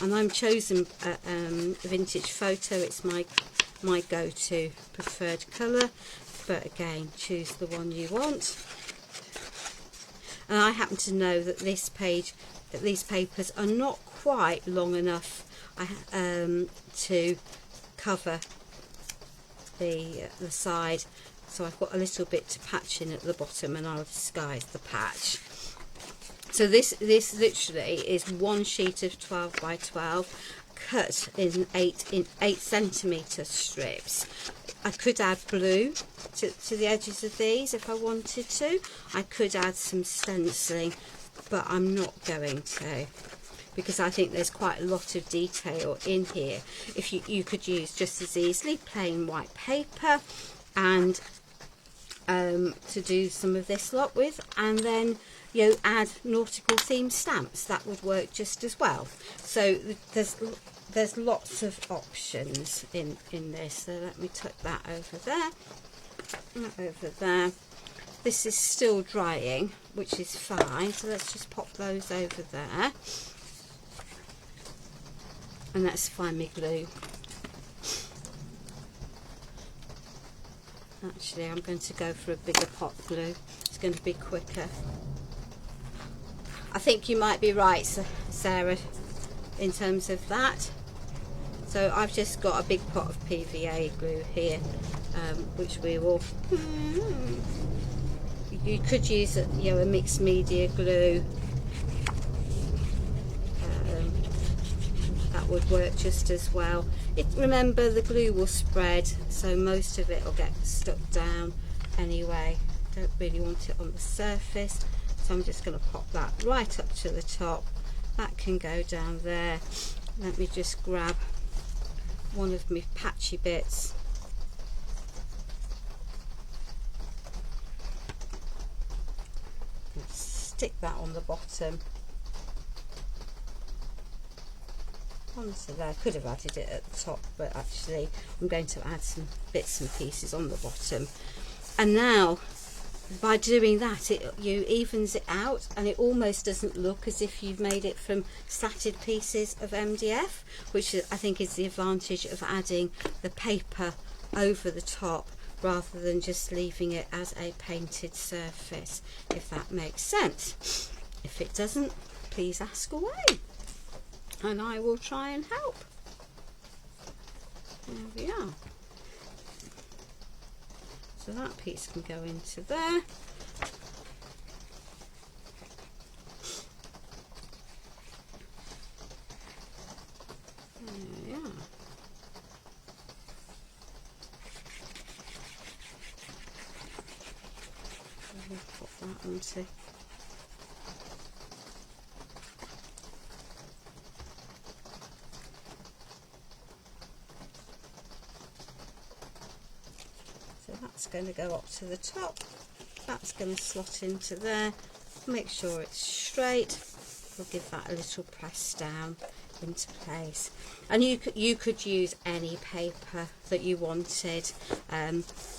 And I'm chosen vintage photo. It's my go-to preferred colour. But again, choose the one you want. And I happen to know that these papers are not quite long enough to cover the side, so I've got a little bit to patch in at the bottom, and I'll disguise the patch. So this literally is one sheet of 12 by 12 cut in 8 centimetre strips. I could add blue to the edges of these if I wanted to. I could add some stenciling, but I'm not going to, because I think there's quite a lot of detail in here. If you could use just as easily plain white paper and to do some of this lot with, and then add nautical themed stamps. That would work just as well. So there's lots of options in this. So let me tuck that over there, that over there. This is still drying, which is fine, so let's just pop those over there. And let's find my glue. Actually, I'm going to go for a bigger pot glue. It's going to be quicker. I think you might be right, Sarah, in terms of that. So I've just got a big pot of PVA glue here, which we will... You could use a mixed media glue. That would work just as well. Remember, the glue will spread, so most of it will get stuck down anyway. Don't really want it on the surface, so I'm just going to pop that right up to the top. That can go down there. Let me just grab one of my patchy bits. Stick that on the bottom. Honestly, I could have added it at the top, but actually I'm going to add some bits and pieces on the bottom. And now by doing that, you evens it out, and it almost doesn't look as if you've made it from slatted pieces of MDF, which I think is the advantage of adding the paper over the top rather than just leaving it as a painted surface, if that makes sense. If it doesn't, please ask away and I will try and help. There we are. So that piece can go into there. There we are. We'll put that onto. That's going to go up to the top, that's going to slot into there, make sure it's straight, we'll give that a little press down into place. And you could use any paper that you wanted,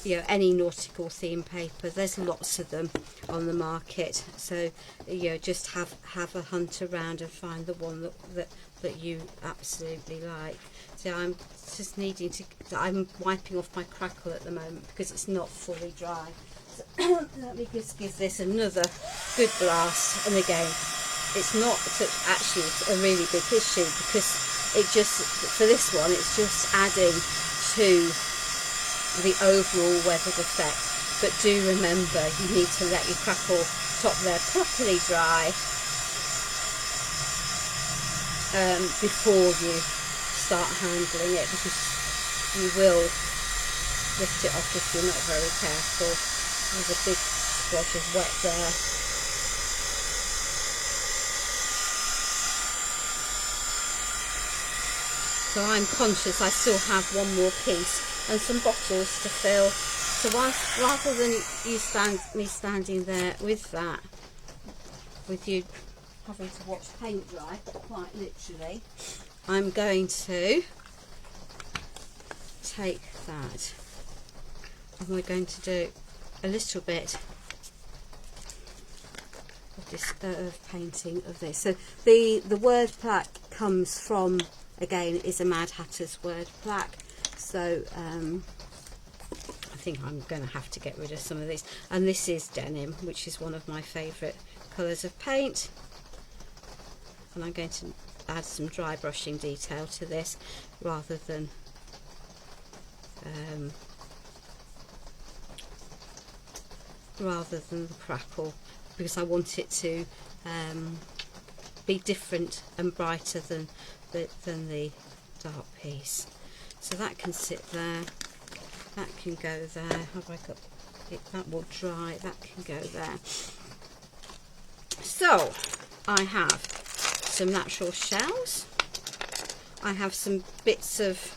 you know, any nautical theme paper. There's lots of them on the market, so you know, just have a hunt around and find the one that you absolutely like. So I'm just needing to, I'm wiping off my crackle at the moment because it's not fully dry. So let me just give this another good blast. And again, it's not actually a really big issue because it just, for this one, it's just adding to the overall weathered effect. But do remember, you need to let your crackle top there properly dry before you start handling it, because you will lift it off if you're not very careful. There's a big splodge of wet there. So I'm conscious I still have one more piece and some bottles to fill. So rather than me standing there with that, with you having to watch paint dry, quite literally, I'm going to take that and we're going to do a little bit of this painting of this. So the word plaque comes from, again, is a Mad Hatter's word plaque. So I think I'm going to have to get rid of some of these. And this is denim, which is one of my favourite colours of paint. And I'm going to add some dry brushing detail to this rather than the crackle, because I want it to be different and brighter than the dark piece. So that can sit there, that can go there. Have I got it? That will dry, that can go there. So I have some natural shells, I have some bits of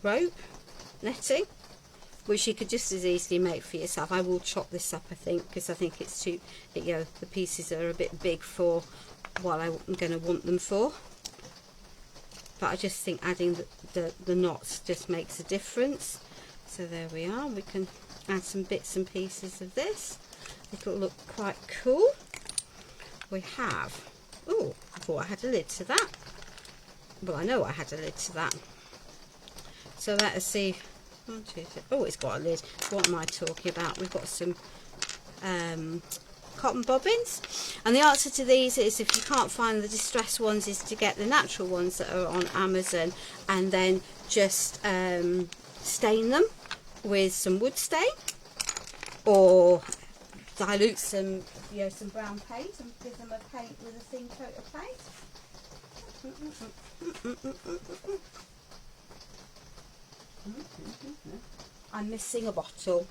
rope netting, which you could just as easily make for yourself. I will chop this up, I think, because I think it's too, you know, the pieces are a bit big for what I'm going to want them for. But I just think adding the knots just makes a difference. So there we are. We can add some bits and pieces of this. It'll look quite cool. We have, oh, I thought I had a lid to that. Well, I know I had a lid to that. So let us see. 1, 2, 3. Oh, it's got a lid. What am I talking about? We've got some cotton bobbins, and the answer to these is, if you can't find the distress ones, is to get the natural ones that are on Amazon, and then just stain them with some wood stain, or dilute some, you know, some brown paint and give them a paint with a thin coat of paint. I'm missing a bottle.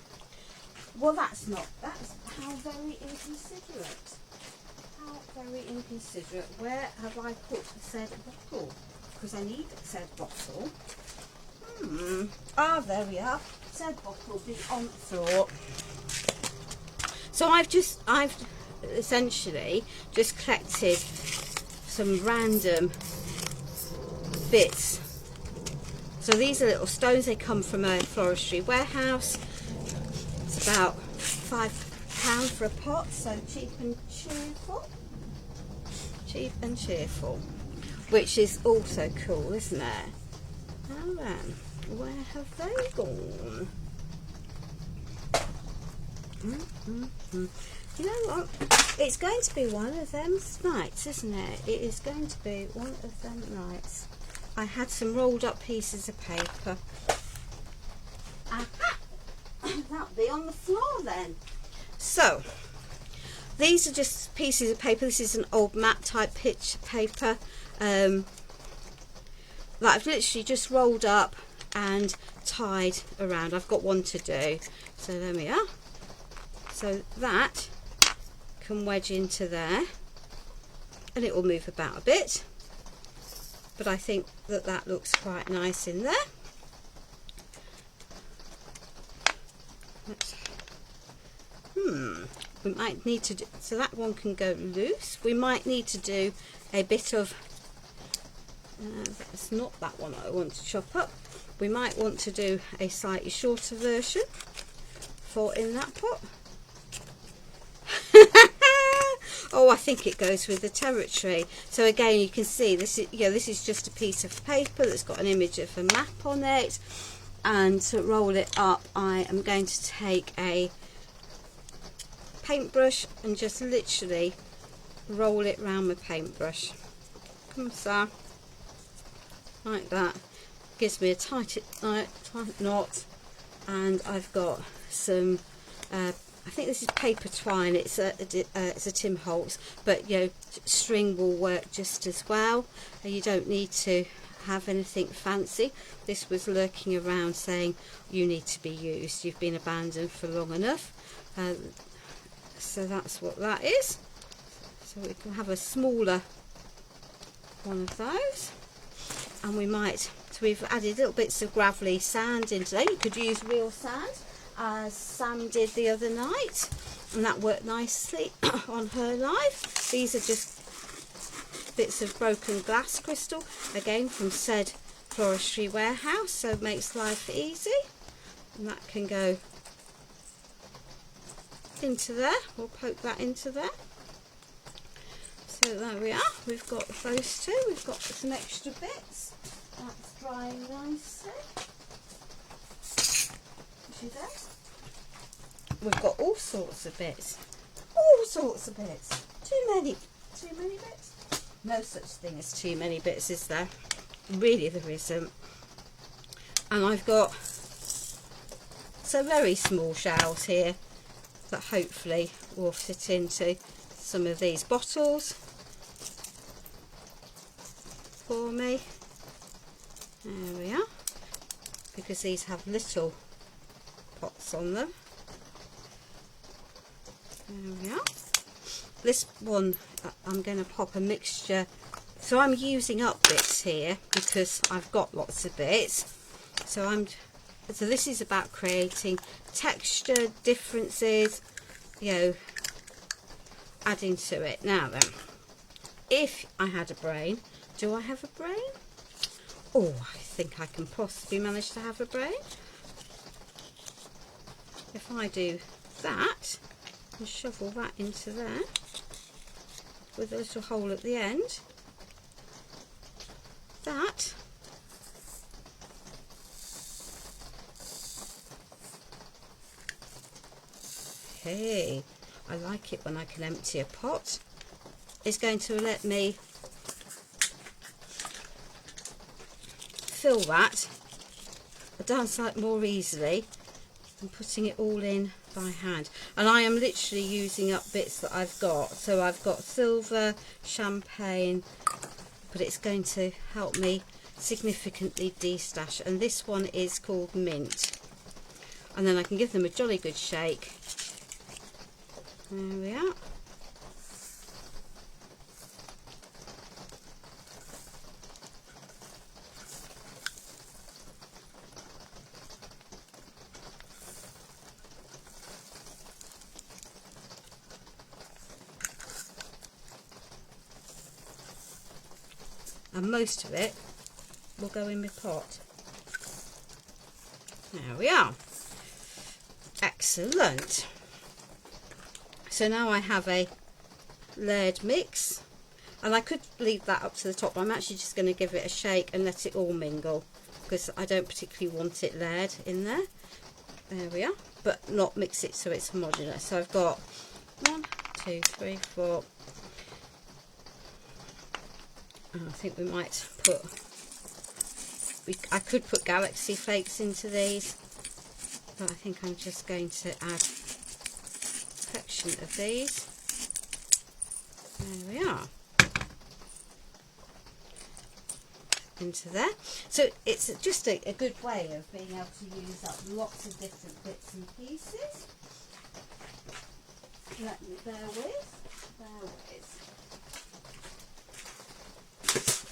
Well, that's how very inconsiderate. How very inconsiderate. Where have I put said bottle? Because I need said bottle. Ah, there we are. Said bottle beyond thought. So I've essentially just collected some random bits. So these are little stones. They come from a floristry warehouse. It's about £1 for a pot, so cheap and cheerful. Cheap and cheerful, which is also cool, isn't it? Now then, where have they gone? You know what? It's going to be one of them nights, isn't it? It is going to be one of them nights. I had some rolled up pieces of paper. That'll be on the floor then. So, these are just pieces of paper. This is an old mat type pitch paper that I've literally just rolled up and tied around. I've got one to do. So there we are. So that can wedge into there and it will move about a bit, but I think that that looks quite nice in there. We might need to do, so that one can go loose. We might need to do a bit of that's not that one I want to chop up. We might want to do a slightly shorter version for in that pot. Oh, I think it goes with the territory. So again, you can see this is, this is just a piece of paper that's got an image of a map on it, and to roll it up I am going to take a paintbrush and just literally roll it round my paintbrush. Come on, like that. Gives me a tight knot, and I've got some I think this is paper twine. It's a Tim Holtz, but string will work just as well. You don't need to have anything fancy. This was lurking around saying you need to be used. You've been abandoned for long enough. So that's what that is. So we can have a smaller one of those, and we might. So we've added little bits of gravelly sand into there. You could use real sand, as Sam did the other night, and that worked nicely on her life. These are just bits of broken glass crystal, again from said floristry warehouse, so it makes life easy. And that can go into there. We'll poke that into there. So there we are. We've got those two. We've got some extra bits. That's drying nicely. See there? We've got all sorts of bits. All sorts of bits. Too many bits? No such thing as too many bits, is there? Really there isn't. And I've got some very small shells here that hopefully will fit into some of these bottles for me. There we are. Because these have little pots on them. There we are. This one I'm going to pop a mixture, so I'm using up bits here because I've got lots of bits. So this is about creating texture differences, adding to it. Now then, if I had a brain, do I have a brain? Oh, I think I can possibly manage to have a brain. If I do that and shovel that into there with a little hole at the end, that hey, I like it when I can empty a pot. It's going to let me fill that a darn sight more easily than putting it all in by hand. And I am literally using up bits that I've got. So I've got silver, champagne, but it's going to help me significantly de-stash. And this one is called mint. And then I can give them a jolly good shake. There we are. And most of it will go in my pot. There we are. Excellent. So now I have a layered mix, and I could leave that up to the top, but I'm actually just going to give it a shake and let it all mingle, because I don't particularly want it layered in there. There we are, but not mix it so it's homogeneous. So I've got 1, 2, 3, 4. And I think we might put, I could put galaxy flakes into these, but I think I'm just going to add a section of these. There we are. Into there. So it's just a good way of being able to use up lots of different bits and pieces. Let me bear with.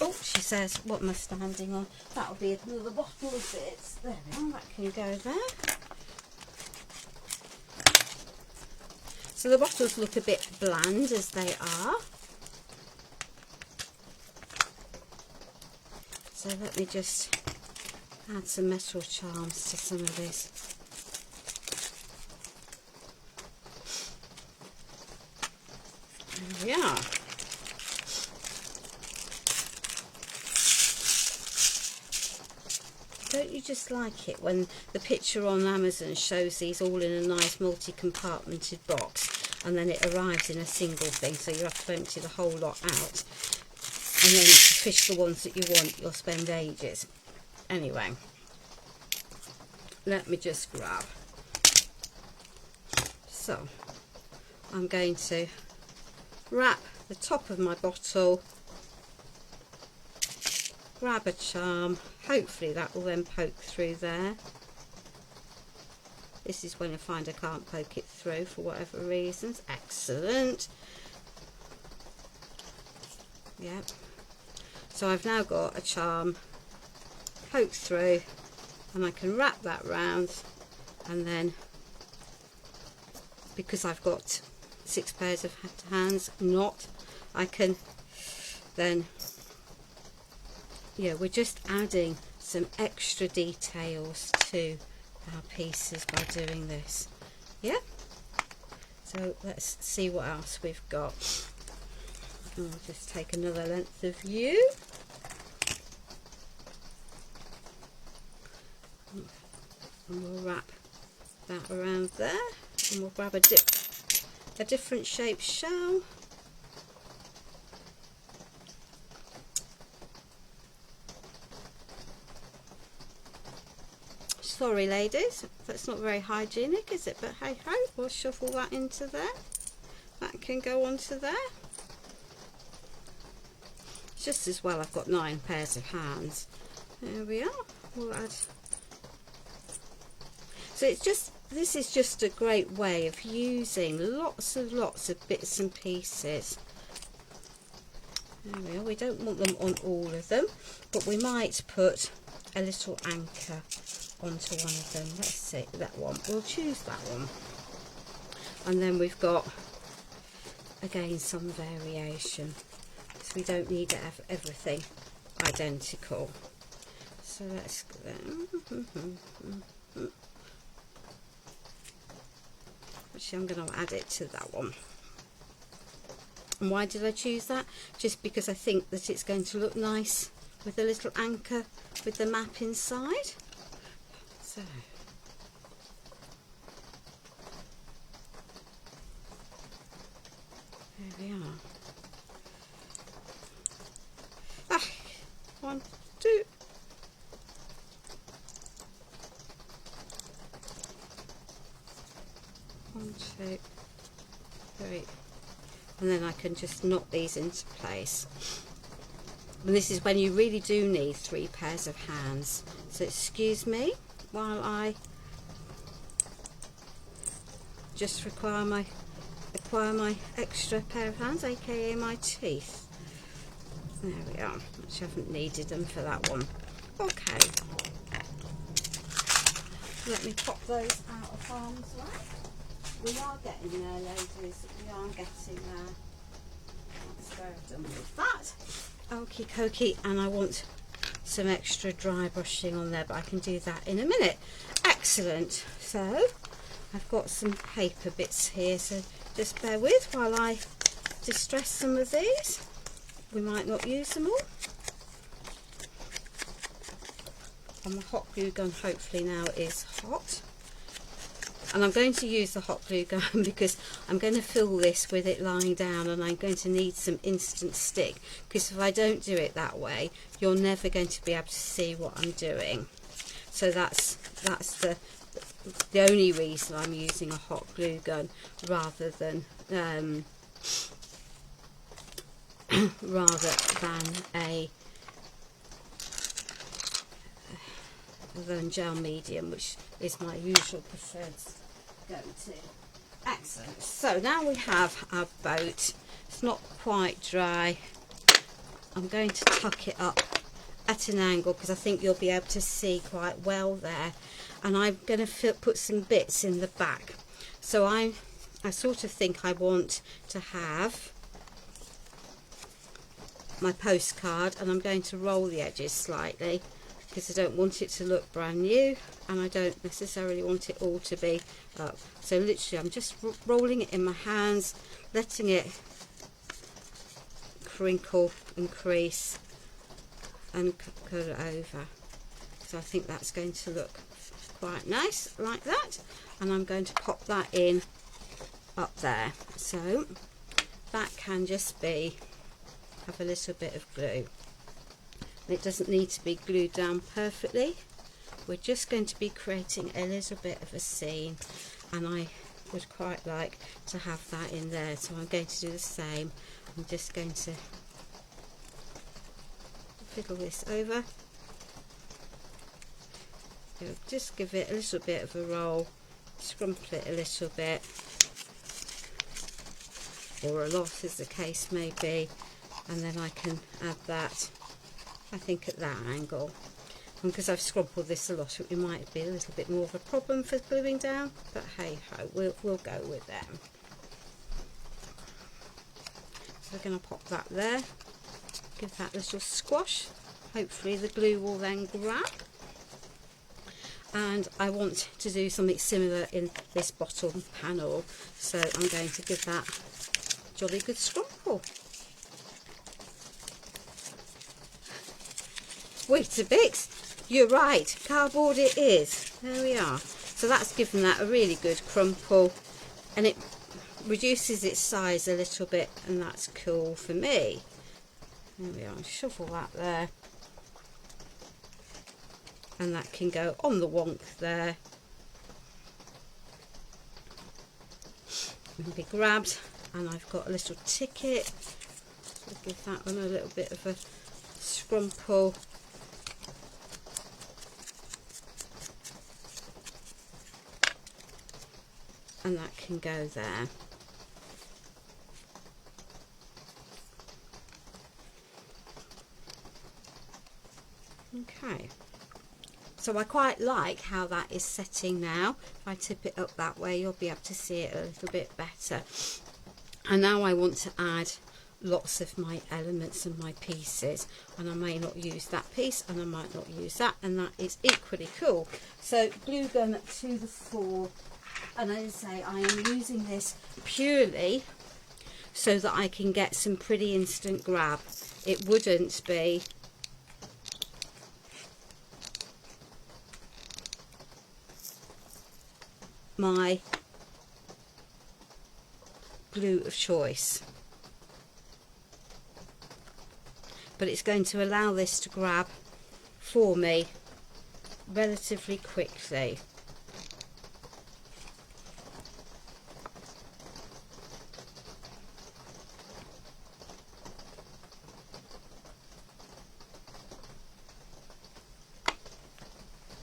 Oh, she says, what am I standing on? That'll be another bottle of bits. There we are, that can go there. So the bottles look a bit bland as they are. So let me just add some metal charms to some of this. There we are. Don't you just like it when the picture on Amazon shows these all in a nice multi-compartmented box, and then it arrives in a single thing, so you have to empty the whole lot out, and then to fish the ones that you want, you'll spend ages. Anyway, let me just grab. So I'm going to wrap the top of my bottle, grab a charm, hopefully that will then poke through there. This is when I find I can't poke it through for whatever reasons. Excellent. Yep. So I've now got a charm poked through, and I can wrap that round, and then because I've got 6 pairs of hands, I can then, yeah, we're just adding some extra details to our pieces by doing this. Yeah, so let's see what else we've got. I'll just take another length of view. And we'll wrap that around there, and we'll grab a different shaped shell. Sorry ladies, that's not very hygienic, is it? But hey ho, we'll shuffle that into there. That can go onto there. Just as well I've got 9 pairs of hands. There we are. We'll add. So it's just, this is just a great way of using lots of bits and pieces. There we are. We don't want them on all of them, but we might put a little anchor onto one of them. Let's see, that one. We'll choose that one. And then we've got, again, some variation, because we don't need to have everything identical. So let's go. Actually, I'm going to add it to that one. And why did I choose that? Just because I think that it's going to look nice with a little anchor with the map inside. So there we are. Ah, 1, 2. One, 2, 3, and then I can just knot these into place. And this is when you really do need 3 pairs of hands. So excuse me while I just acquire my extra pair of hands, aka my teeth. There we are, which I haven't needed them for that one. Okay, let me pop those out of harm's way. We are getting there, ladies. We are getting there. That's where I've done with that. Okie dokie, and I want some extra dry brushing on there, but I can do that in a minute. Excellent. So I've got some paper bits here, so just bear with while I distress some of these. We might not use them all. And the hot glue gun hopefully now is hot. And I'm going to use the hot glue gun because I'm going to fill this with it lying down, and I'm going to need some instant stick, because if I don't do it that way, you're never going to be able to see what I'm doing. So that's the only reason I'm using a hot glue gun rather than gel medium, which is my usual preferred go-to. Excellent. So now we have our boat. It's not quite dry. I'm going to tuck it up at an angle because I think you'll be able to see quite well there, and I'm going to put some bits in the back. So I sort of think I want to have my postcard, and I'm going to roll the edges slightly because I don't want it to look brand new, and I don't necessarily want it all to be up. So literally I'm just rolling it in my hands, letting it crinkle and crease and cut it over. So I think that's going to look quite nice like that, and I'm going to pop that in up there. So that can just be, have a little bit of glue. It doesn't need to be glued down perfectly. We're just going to be creating a little bit of a scene, and I would quite like to have that in there, so I'm going to do the same. I'm just going to fiddle this over. Just give it a little bit of a roll, scrumple it a little bit, or a lot as the case may be, and then I can add that, I think, at that angle. And because I've scrumpled this a lot, it might be a little bit more of a problem for gluing down, but hey ho, we'll go with them. So we're going to pop that there, give that a little squash. Hopefully the glue will then grab. And I want to do something similar in this bottom panel, so I'm going to give that jolly good scrumple. Weetabix, you're right, cardboard it is. There we are. So that's given that a really good crumple, and it reduces its size a little bit, and that's cool for me. There we are, shuffle that there. And that can go on the wonk there and be grabbed. And I've got a little ticket, so give that one a little bit of a scrumple. And that can go there. Okay. So I quite like how that is setting now. If I tip it up that way, you'll be able to see it a little bit better. And now I want to add lots of my elements and my pieces, and I may not use that piece and I might not use that, and that is equally cool. So glue gun to the fore, and as I say, I am using this purely so that I can get some pretty instant grab. It wouldn't be my glue of choice, but it's going to allow this to grab for me relatively quickly.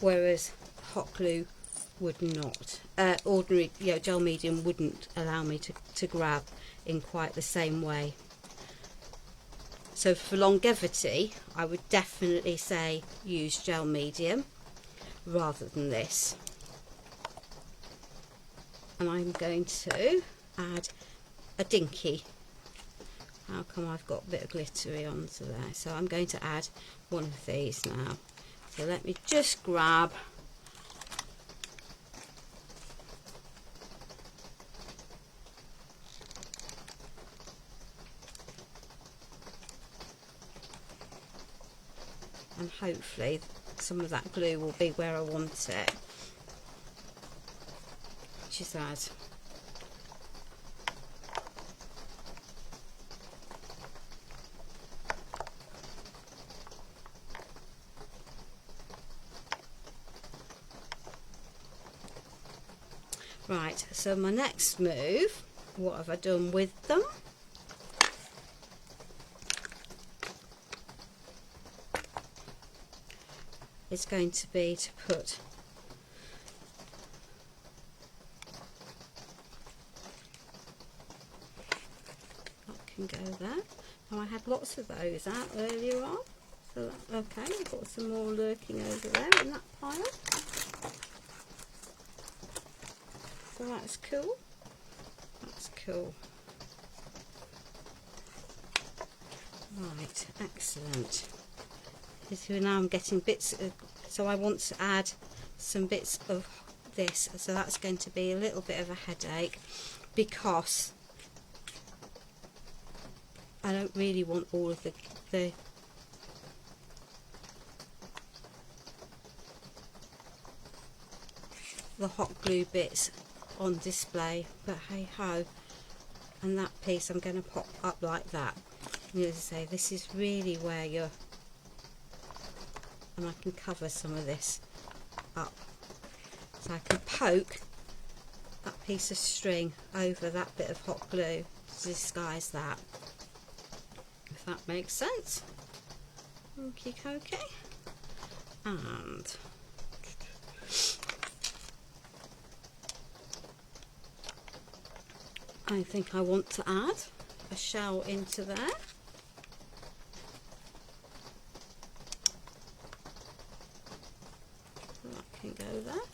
Whereas hot glue would not. Ordinary gel medium wouldn't allow me to grab in quite the same way. So for longevity, I would definitely say use gel medium rather than this. And I'm going to add a dinky. How come I've got a bit of glittery onto there? So I'm going to add one of these now. So let me just grab and hopefully some of that glue will be where I want it, which is that. Right, so my next move, what have I done with them? It's going to be to put that can go there. Now I had lots of those out earlier on, so okay, I've got some more lurking over there in that pile. So that's cool. That's cool. Right, excellent. So now I'm getting bits of, so I want to add some bits of this, so that's going to be a little bit of a headache because I don't really want all of the hot glue bits on display, but hey ho. And that piece I'm going to pop up like that. And as I say, this is really where you're, and I can cover some of this up, so I can poke that piece of string over that bit of hot glue to disguise that, if that makes sense. Okie dokie. And I think I want to add a shell into there. That can go there,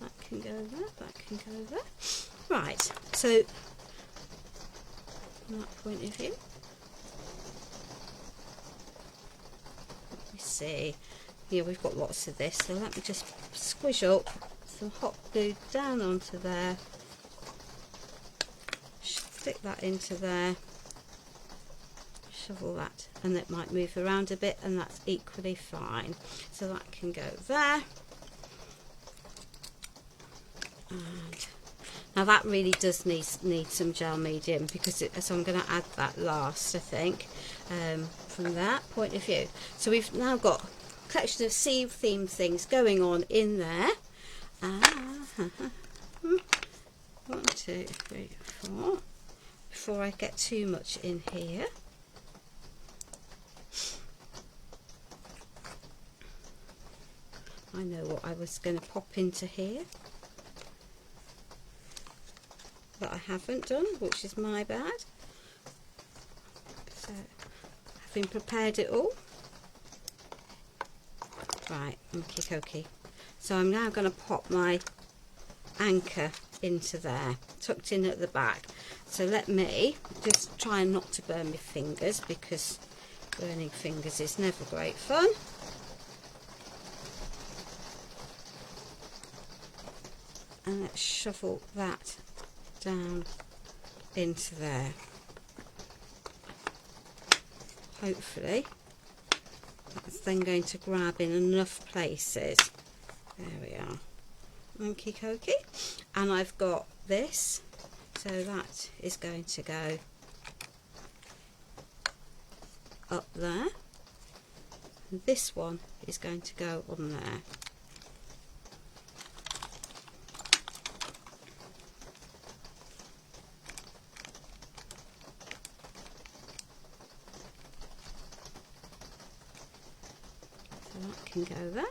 that can go there, that can go there. Right, so from that point of view, let me see, here we've got lots of this, so let me just squish up some hot glue down onto there, stick that into there, shovel that, and it might move around a bit, and that's equally fine. So that can go there. And now that really does need some gel medium, because so I'm going to add that last, I think, from that point of view. So we've now got a collection of sea themed things going on in there. 1, 2, 3, 4. Before I get too much in here, I know what I was going to pop into here that I haven't done, which is my bad. So having prepared it all, right, okie dokie. So I'm now going to pop my anchor into there, tucked in at the back. So let me just try not to burn my fingers, because burning fingers is never great fun. And let's shovel that down into there. Hopefully that's then going to grab in enough places. There we are. Okie dokie. And I've got this, so that is going to go up there. And this one is going to go on there. So that can go there.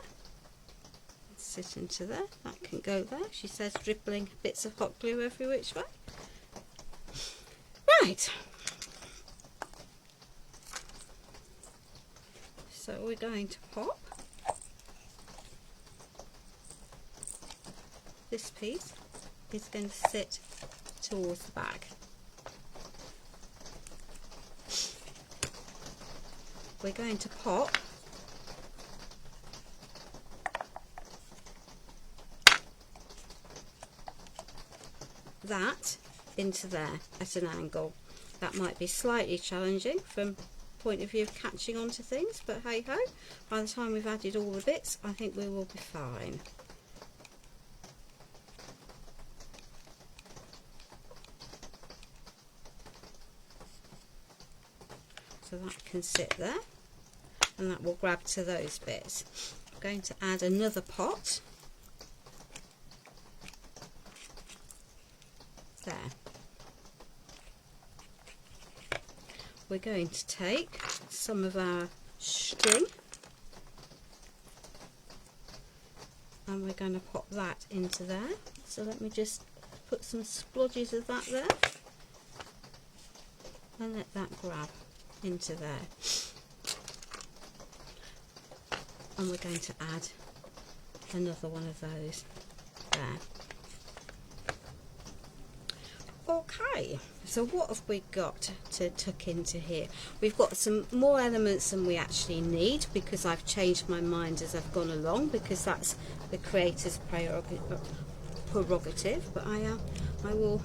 Sit into there, that can go there. She says dribbling bits of hot glue every which way. Right, so we're going to pop this piece, is going to sit towards the back. We're going to pop that into there at an angle. That might be slightly challenging from point of view of catching on to things, but hey ho, by the time we've added all the bits, I think we will be fine. So that can sit there, and that will grab to those bits. I'm going to add another pot there. We're going to take some of our string and we're going to pop that into there. So let me just put some splodges of that there and let that grab into there. And we're going to add another one of those there. Okay, so what have we got to tuck into here? We've got some more elements than we actually need, because I've changed my mind as I've gone along, because that's the creator's prerogative. But I will,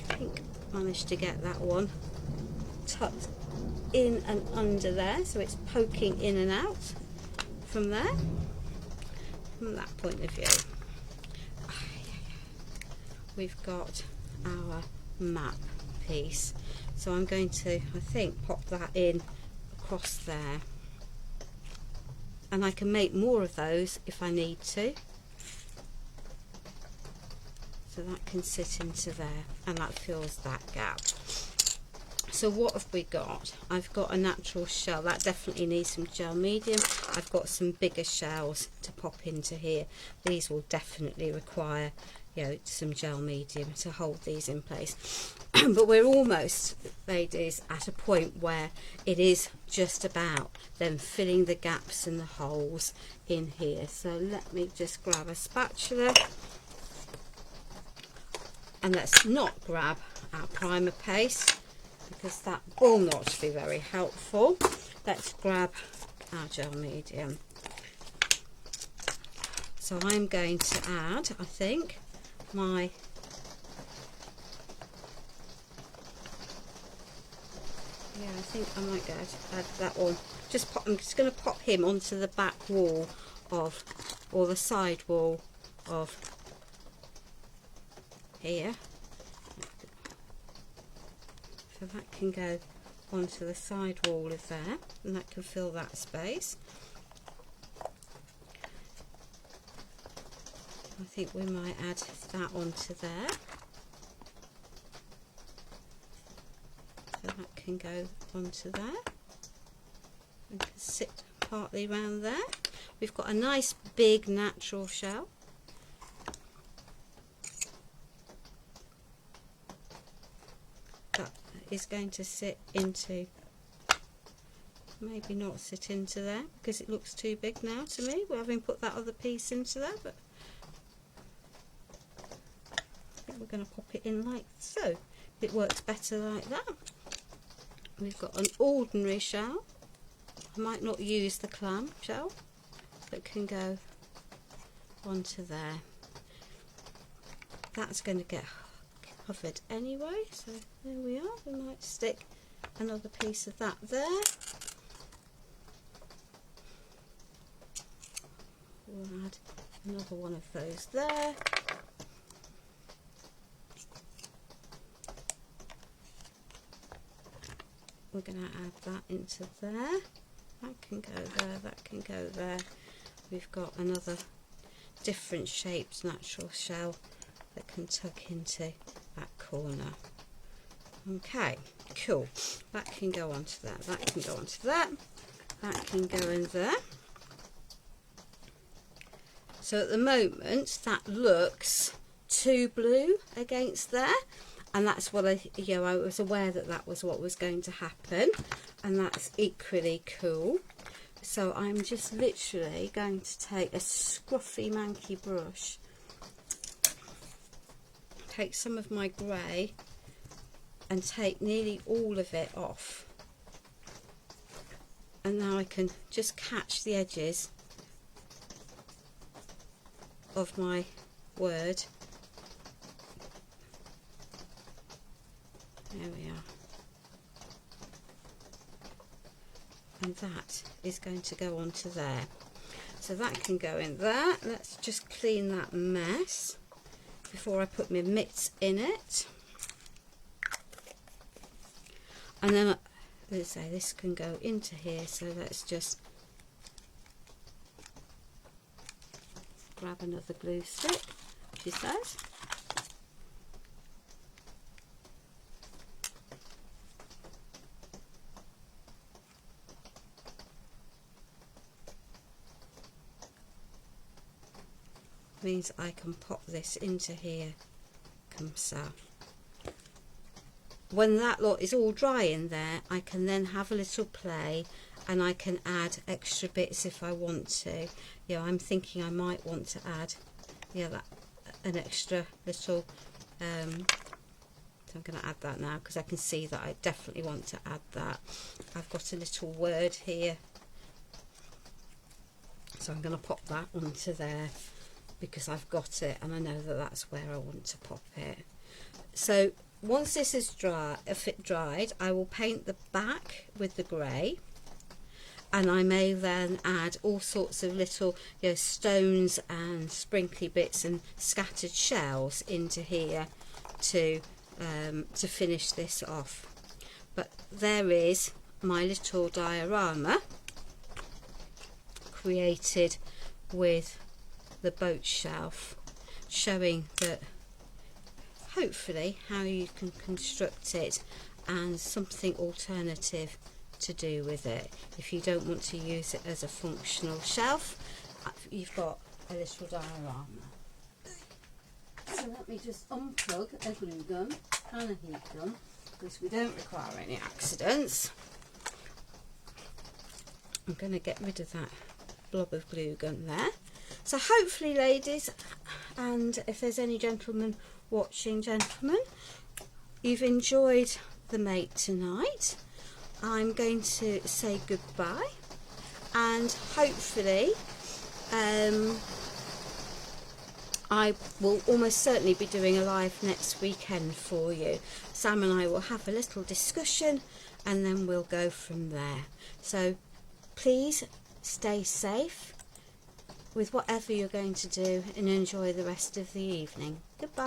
I think, manage to get that one tucked in and under there, so it's poking in and out from there, from that point of view. We've got our map piece, so I'm going to, I think, pop that in across there, and I can make more of those if I need to, so that can sit into there and that fills that gap. So what have we got? I've got a natural shell, that definitely needs some gel medium. I've got some bigger shells to pop into here. These will definitely require, you know, some gel medium to hold these in place. But we're almost, ladies, at a point where it is just about then filling the gaps and the holes in here. So let me just grab a spatula, and let's not grab our primer paste, because that will not be very helpful. Let's grab our gel medium. So I'm going to add, I think, my I think I might go to add that one. I'm just going to pop him onto the back wall of, or the side wall of here. So that can go onto the side wall of there, and that can fill that space. I think we might add that onto there. So that can go onto there and can sit partly around there. We've got a nice big natural shell. That is going to sit into, maybe not sit into there because it looks too big now to me. We're having put that other piece into there, but I think we're going to pop it in like so. It works better like that. We've got an ordinary shell. I might not use the clam shell, that can go onto there. That's going to get covered anyway, so there we are. We might stick another piece of that there. We'll add another one of those there. We're going to add that into there. That can go there, that can go there. We've got another different shaped natural shell that can tuck into that corner. Okay, cool. That can go onto that, that can go onto that, that can go in there. So at the moment that looks too blue against there, and that's what I was aware that that was what was going to happen, and that's equally cool. So I'm just literally going to take a scruffy manky brush, take some of my grey and take nearly all of it off, and now I can just catch the edges of my word. There we are. and that is going to go onto there. So that can go in there. Let's just clean that mess before I put my mitts in it. And then, let's say this can go into here, so let's just grab another glue stick, she says. Means I can pop this into here, comme ça. When that lot is all dry in there, I can then have a little play and I can add extra bits if I want to. Yeah, I'm thinking I might want to add, yeah, that an extra little, so I'm going to add that now because I can see that I definitely want to add that. I've got a little word here, so I'm going to pop that onto there because I've got it and I know that that's where I want to pop it. So once this is dried, I will paint the back with the grey, and I may then add all sorts of little, you know, stones and sprinkly bits and scattered shells into here to finish this off. But there is my little diorama created with the boat shelf, showing that hopefully how you can construct it and something alternative to do with it. If you don't want to use it as a functional shelf, you've got a little diorama. So let me just unplug a glue gun and a heat gun because we don't require any accidents. I'm going to get rid of that blob of glue gun there. So hopefully, ladies, and if there's any gentlemen watching, gentlemen, you've enjoyed the mate tonight. I'm going to say goodbye, and hopefully I will almost certainly be doing a live next weekend for you. Sam and I will have a little discussion and then we'll go from there. So please stay safe with whatever you're going to do and enjoy the rest of the evening. Goodbye.